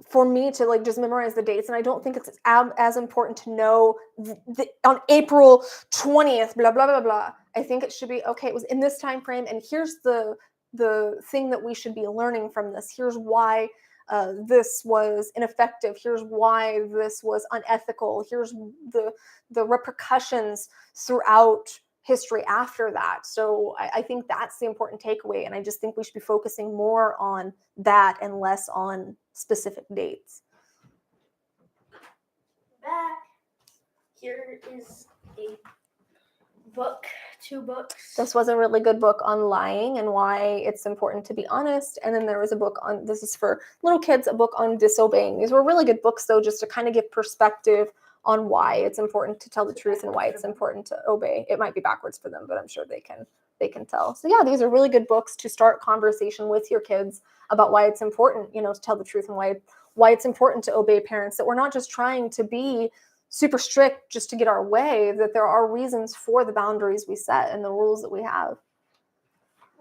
Speaker 1: for me to just memorize the dates, and I don't think it's as important to know on April 20th, blah blah blah blah. I think it should be okay. It was in this time frame, and here's the thing that we should be learning from this. Here's why this was ineffective. Here's why this was unethical. Here's the repercussions throughout history after that. So I think that's the important takeaway, and I just think we should be focusing more on that and less on specific dates.
Speaker 2: Back. Here is a book, 2 books.
Speaker 1: This was a really good book on lying and why it's important to be honest. And then there was a book on, this is for little kids, a book on disobeying. These were really good books, though, just to kind of give perspective on why it's important to tell the truth and why it's important to obey. It might be backwards for them, but I'm sure they can tell. So yeah, these are really good books to start conversation with your kids about why it's important, to tell the truth and why it's important to obey parents, that we're not just trying to be super strict just to get our way, that there are reasons for the boundaries we set and the rules that we have.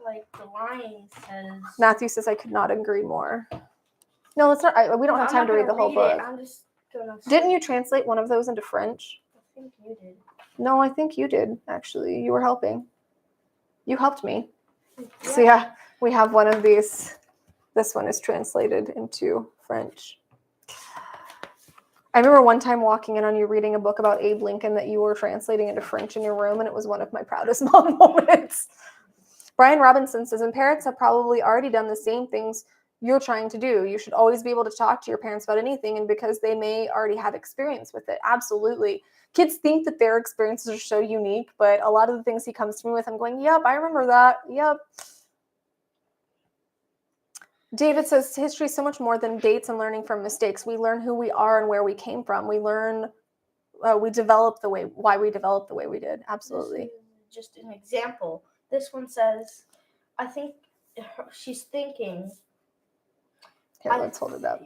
Speaker 2: Like the lying says.
Speaker 1: Matthew says, I could not agree more. No, it's not. We don't have time to read the whole book.
Speaker 2: I'm just gonna.
Speaker 1: Didn't you translate one of those into French?
Speaker 2: I think you did.
Speaker 1: No, I think you did, actually. You were helping. You helped me. Yeah. So yeah, we have one of these. This one is translated into French. I remember one time walking in on you reading a book about Abe Lincoln that you were translating into French in your room, and it was one of my proudest mom moments. Brian Robinson says, and parents have probably already done the same things you're trying to do. You should always be able to talk to your parents about anything, and because they may already have experience with it. Absolutely. Kids think that their experiences are so unique, but a lot of the things he comes to me with, I'm going, yep, I remember that. Yep. David says, history is so much more than dates and learning from mistakes. We learn who we are and where we came from. We learn, we develop why we developed the way we did. Absolutely.
Speaker 2: This is just an example. This one says, I think she's thinking.
Speaker 1: Here, let's hold it up.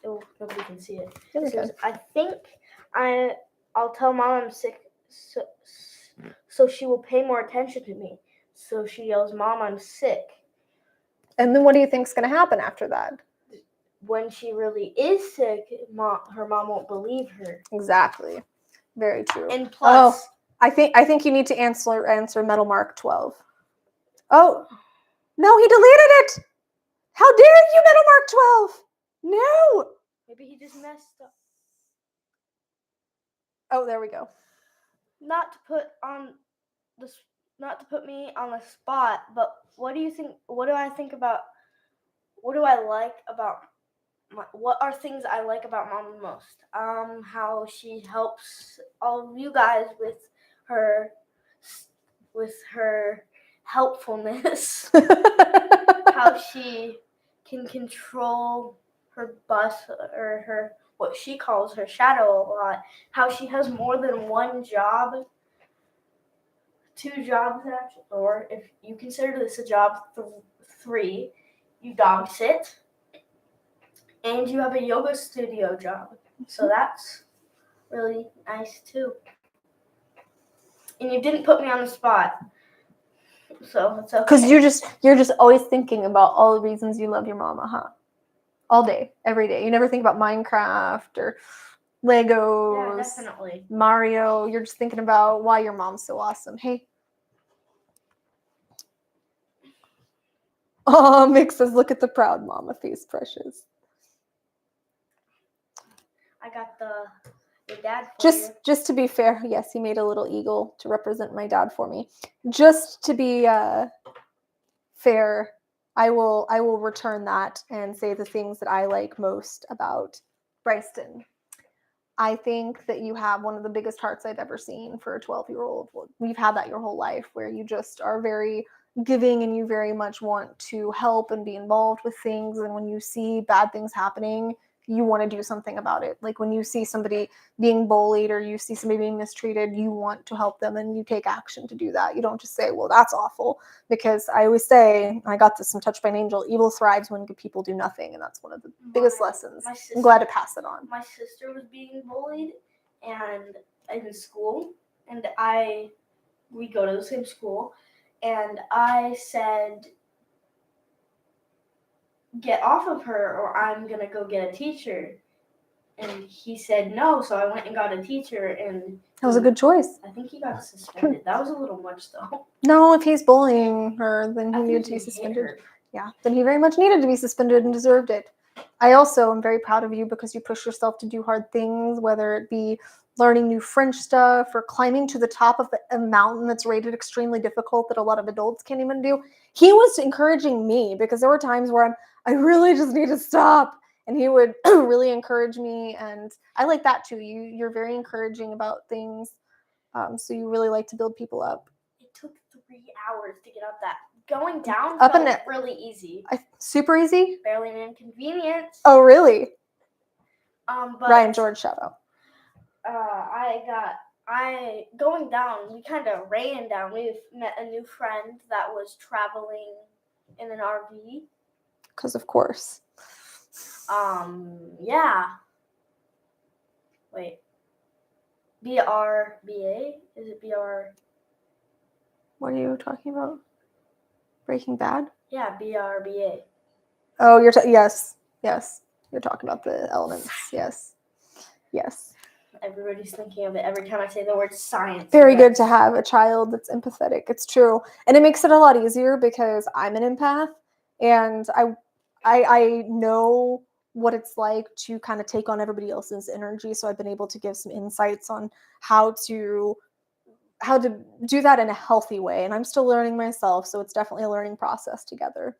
Speaker 2: Oh, nobody can see it.
Speaker 1: It
Speaker 2: says, I think I'll tell Mom I'm sick so she will pay more attention to me. So she yells, Mom, I'm sick.
Speaker 1: And then what do you think is going to happen after that?
Speaker 2: When she really is sick, her mom won't believe her.
Speaker 1: Exactly. Very true.
Speaker 2: And plus,
Speaker 1: I think you need to answer Metal Mark 12. Oh, no, he deleted it. How dare you, Metal Mark 12? No.
Speaker 2: Maybe he just messed up.
Speaker 1: Oh, there we go.
Speaker 2: Not to put me on the spot, but what do you think? What do I like about what are things I like about Mom the most? How she helps all of you guys with her helpfulness. How she can control her bus or her what she calls her shadow a lot. How she has more than one job. 2 jobs actually, or if you consider this a job, 3. You dog sit. And you have a yoga studio job. So that's really nice too. And you didn't put me on the spot. So it's okay.
Speaker 1: Because you're just always thinking about all the reasons you love your mama, huh? All day, every day. You never think about Minecraft or Legos.
Speaker 2: Yeah, definitely.
Speaker 1: Mario. You're just thinking about why your mom's so awesome. Hey. Oh, Mick says, look at the proud mama face, precious.
Speaker 2: I got your dad for you.
Speaker 1: Just to be fair, yes, he made a little eagle to represent my dad for me. Just to be fair, I will return that and say the things that I like most about Bryston. I think that you have one of the biggest hearts I've ever seen for a 12-year-old. We've had that your whole life, where you just are very giving and you very much want to help and be involved with things. And when you see bad things happening, you want to do something about it. Like when you see somebody being bullied or you see somebody being mistreated, you want to help them and you take action to do that. You don't just say, well, that's awful. Because I always say, I got this from Touched by an Angel, evil thrives when good people do nothing. And that's one of the biggest lessons. I'm glad to pass it on.
Speaker 2: My sister was being bullied and in school, and we go to the same school, and I said, get off of her or I'm gonna go get a teacher. And he said no, so I went and got a teacher, and
Speaker 1: that was a good choice.
Speaker 2: I think he got suspended. That was a little much though.
Speaker 1: No, if he's bullying her, then he needed to be suspended. Yeah, then he very much needed to be suspended and deserved it. I also am very proud of you because you push yourself to do hard things, whether it be learning new French stuff or climbing to the top of a mountain that's rated extremely difficult that a lot of adults can't even do. He was encouraging me because there were times where I really just need to stop. And he would really encourage me. And I like that too. You're very encouraging about things. So you really like to build people up.
Speaker 2: It took 3 hours to get up that. Going down
Speaker 1: up
Speaker 2: felt
Speaker 1: and
Speaker 2: really easy.
Speaker 1: Super easy?
Speaker 2: Barely an inconvenience.
Speaker 1: Oh, really?
Speaker 2: But
Speaker 1: Ryan George, shout out.
Speaker 2: Going down, we kind of ran down. We met a new friend that was traveling in an RV.
Speaker 1: Because of course.
Speaker 2: Yeah. Wait. BRBA? Is it BR?
Speaker 1: What are you talking about? Breaking Bad?
Speaker 2: Yeah, BRBA.
Speaker 1: Oh, yes. You're talking about the elements. Yes.
Speaker 2: Everybody's thinking of it every time I say the word science.
Speaker 1: Very good to have a child that's empathetic. It's true. And it makes it a lot easier because I'm an empath and I know what it's like to kind of take on everybody else's energy. So I've been able to give some insights on how to do that in a healthy way. And I'm still learning myself. So it's definitely a learning process together.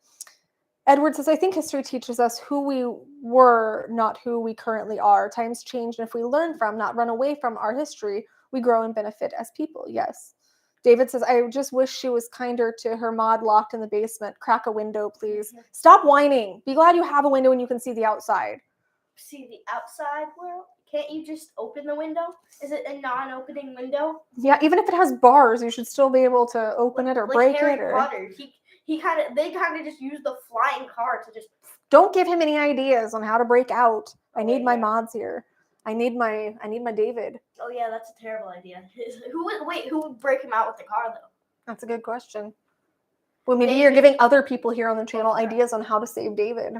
Speaker 1: Edward says, I think history teaches us who we were, not who we currently are. Times change, and if we learn from, not run away from our history, we grow and benefit as people. Yes. David says, I just wish she was kinder to her mod locked in the basement. Crack a window, please. Mm-hmm. Stop whining. Be glad you have a window and you can see the outside.
Speaker 2: See the outside world? Can't you just open the window? Is it a non-opening window?
Speaker 1: Yeah, even if it has bars, you should still be able to open it or break
Speaker 2: Harry
Speaker 1: it. Or
Speaker 2: Potter. They kind of just use the flying car to just.
Speaker 1: Don't give him any ideas on how to break out. I need my mods here. I need my David.
Speaker 2: Oh yeah, that's a terrible idea. Who would break him out with the car though?
Speaker 1: That's a good question. Well, maybe you're giving other people here on the channel ideas on how to save David.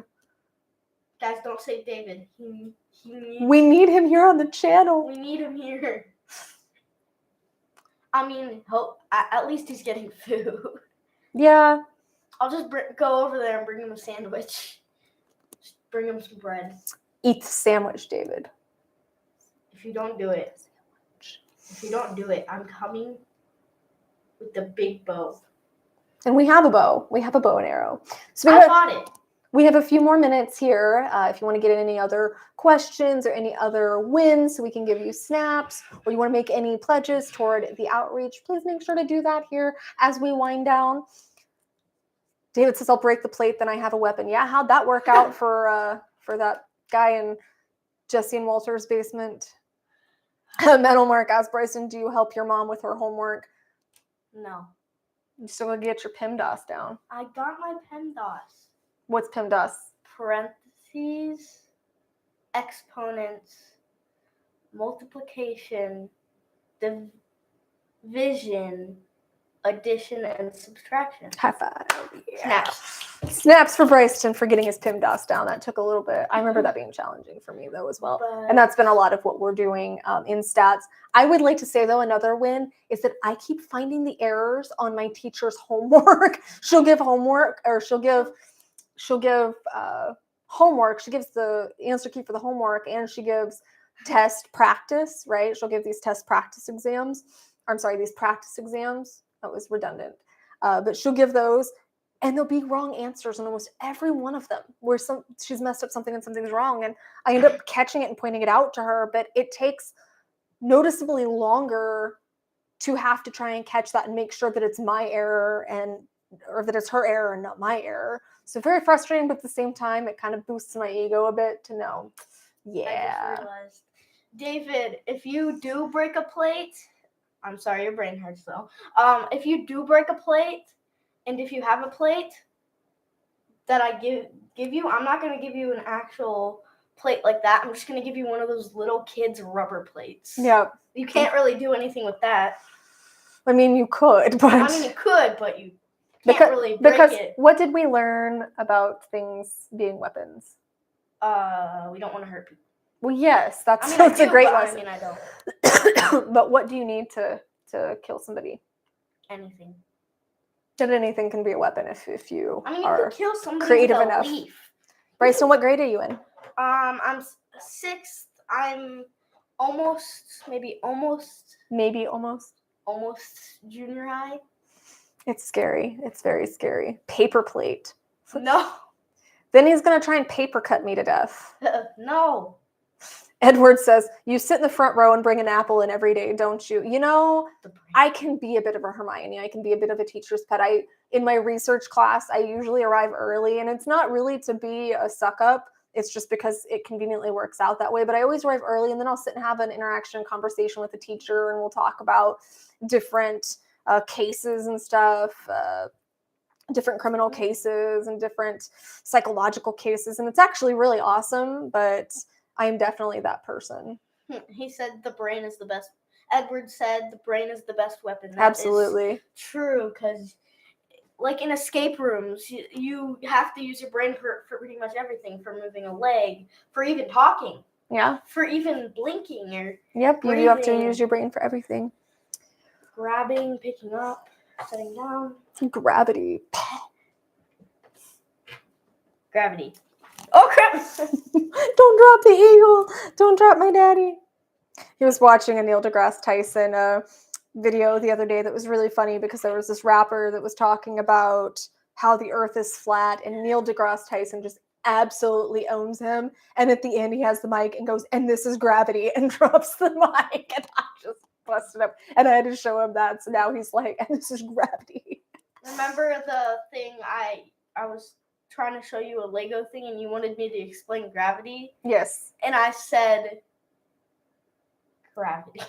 Speaker 2: Guys, don't save David.
Speaker 1: We need him here on the channel.
Speaker 2: We need him here. I mean, at least he's getting food.
Speaker 1: Yeah.
Speaker 2: I'll just go over there and bring him a sandwich. Just bring him some bread.
Speaker 1: Eat the sandwich, David.
Speaker 2: If you don't do it, I'm coming with the big bow.
Speaker 1: And we have a bow. We have a bow and arrow. So
Speaker 2: I bought it.
Speaker 1: we have a few more minutes here. If you want to get in any other questions or any other wins so we can give you snaps, or you want to make any pledges toward the outreach, please make sure to do that here as we wind down. David says, I'll break the plate, then I have a weapon. Yeah, how'd that work out for that guy in Jesse and Walter's basement? Metal Mark asks, Bryson, do you help your mom with her homework?
Speaker 2: No.
Speaker 1: You still gotta get your PEMDAS down.
Speaker 2: I got my PEMDAS.
Speaker 1: What's PEMDAS?
Speaker 2: Parentheses, exponents, multiplication, division, addition, and subtraction.
Speaker 1: High five. Yeah.
Speaker 2: Snaps.
Speaker 1: Snaps for Bryson for getting his PEMDAS down. That took a little bit. I remember that being challenging for me, though, as well. And that's been a lot of what we're doing in stats. I would like to say, though, another win is that I keep finding the errors on my teacher's homework. She'll give homework, or she'll give homework. She gives the answer key for the homework, and she gives test practice, right? She'll give these test practice exams. I'm sorry, these practice exams. That was redundant. But she'll give those, and there'll be wrong answers on almost every one of them, where she's messed up something and something's wrong, and I end up catching it and pointing it out to her, but it takes noticeably longer to have to try and catch that and make sure that it's my error or that it's her error and not my error. So very frustrating, but at the same time, it kind of boosts my ego a bit to know. Yeah.
Speaker 2: I just realized. David, if you do break a plate, I'm sorry, your brain hurts though. If you do break a plate, and if you have a plate that I give you, I'm not going to give you an actual plate like that. I'm just going to give you one of those little kids' rubber plates.
Speaker 1: Yeah.
Speaker 2: You can't really do anything with that.
Speaker 1: I mean, you could, but...
Speaker 2: I mean, you could, but you can't really break it.
Speaker 1: What did we learn about things being weapons?
Speaker 2: We don't want to hurt people.
Speaker 1: Well, yes, that's a great lesson.
Speaker 2: I don't.
Speaker 1: But what do you need to kill somebody?
Speaker 2: Anything.
Speaker 1: That anything can be a weapon if you
Speaker 2: you
Speaker 1: are
Speaker 2: could kill somebody
Speaker 1: creative
Speaker 2: with a
Speaker 1: enough.
Speaker 2: leaf.
Speaker 1: Bryson, what grade are you in?
Speaker 2: I'm 6th. I'm almost junior high.
Speaker 1: It's scary. It's very scary. Paper plate.
Speaker 2: No.
Speaker 1: Then he's going to try and paper cut me to death.
Speaker 2: No.
Speaker 1: Edward says, you sit in the front row and bring an apple in every day, don't you? You know, I can be a bit of a Hermione. I can be a bit of a teacher's pet. In my research class, I usually arrive early, and it's not really to be a suck up. It's just because it conveniently works out that way. But I always arrive early, and then I'll sit and have an interaction, conversation with the teacher, and we'll talk about different cases and stuff, different criminal cases and different psychological cases. And it's actually really awesome, but I am definitely that person.
Speaker 2: He said the brain is the best. Edward said the brain is the best weapon. That
Speaker 1: Absolutely.
Speaker 2: is true, because like in escape rooms, you have to use your brain for pretty much everything, for moving a leg, for even talking.
Speaker 1: Yeah.
Speaker 2: For even blinking or
Speaker 1: Yep,
Speaker 2: breathing.
Speaker 1: You have to use your brain for everything.
Speaker 2: Grabbing, picking up, setting down.
Speaker 1: Gravity.
Speaker 2: Gravity. Oh, crap!
Speaker 1: Don't drop the eagle. Don't drop my daddy. He was watching a Neil deGrasse Tyson video the other day that was really funny, because there was this rapper that was talking about how the earth is flat, and Neil deGrasse Tyson just absolutely owns him. And at the end, he has the mic and goes, and this is gravity, and drops the mic. And I just busted up. And I had to show him that. So now he's like, and this is gravity.
Speaker 2: Remember the thing I was trying to show you a Lego thing, and you wanted me to explain gravity?
Speaker 1: Yes.
Speaker 2: And I said gravity.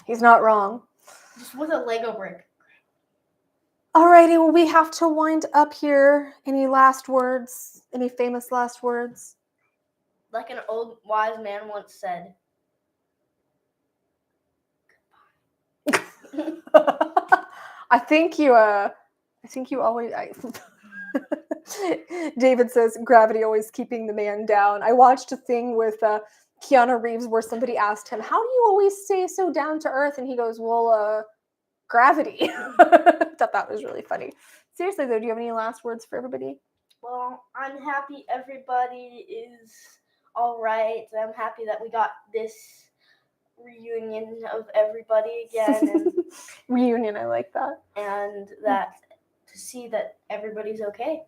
Speaker 1: He's not wrong.
Speaker 2: Just with a Lego brick.
Speaker 1: Alrighty, well, we have to wind up here. Any last words? Any famous last words?
Speaker 2: Like an old wise man once said.
Speaker 1: I think you always... David says, gravity always keeping the man down. I watched a thing with Keanu Reeves where somebody asked him, how do you always stay so down to earth? And he goes, well, gravity. I thought that was really funny. Seriously, though, do you have any last words for everybody?
Speaker 2: Well, I'm happy everybody is all right. I'm happy that we got this reunion of everybody again. And,
Speaker 1: reunion, I like that.
Speaker 2: And that to see that everybody's okay.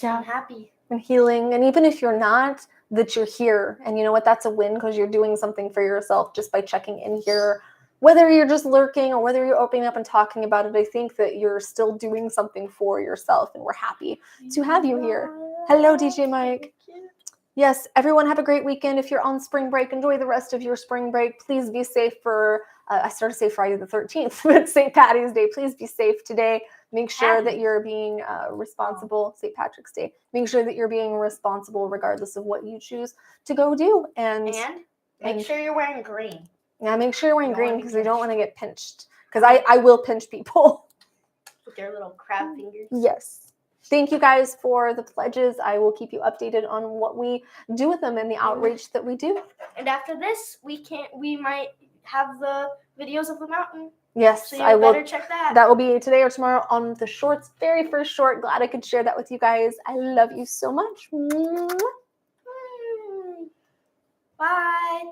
Speaker 1: Yeah.
Speaker 2: I'm happy.
Speaker 1: and healing. And even if you're not, that you're here. And you know what? That's a win because you're doing something for yourself just by checking in here. Whether you're just lurking or whether you're opening up and talking about it, I think that you're still doing something for yourself, and we're happy to have you here. Hello, DJ Mike. Yes, everyone have a great weekend. If you're on spring break, enjoy the rest of your spring break. Please be safe for, I started to say Friday the 13th, but St. Patty's Day. Please be safe today. Make sure that you're being responsible. St. Patrick's Day. Make sure that you're being responsible regardless of what you choose to go do. And
Speaker 2: make sure you're wearing green.
Speaker 1: Yeah, make sure you're wearing green because we don't want to get pinched. Because I will pinch people.
Speaker 2: With their little crab fingers.
Speaker 1: Yes. Thank you guys for the pledges. I will keep you updated on what we do with them and the outreach that we do.
Speaker 2: And after this, we might have the videos of the mountain.
Speaker 1: Yes,
Speaker 2: so I will. Better check that.
Speaker 1: That will be today or tomorrow on the shorts. Very first short. Glad I could share that with you guys. I love you so much.
Speaker 2: Bye.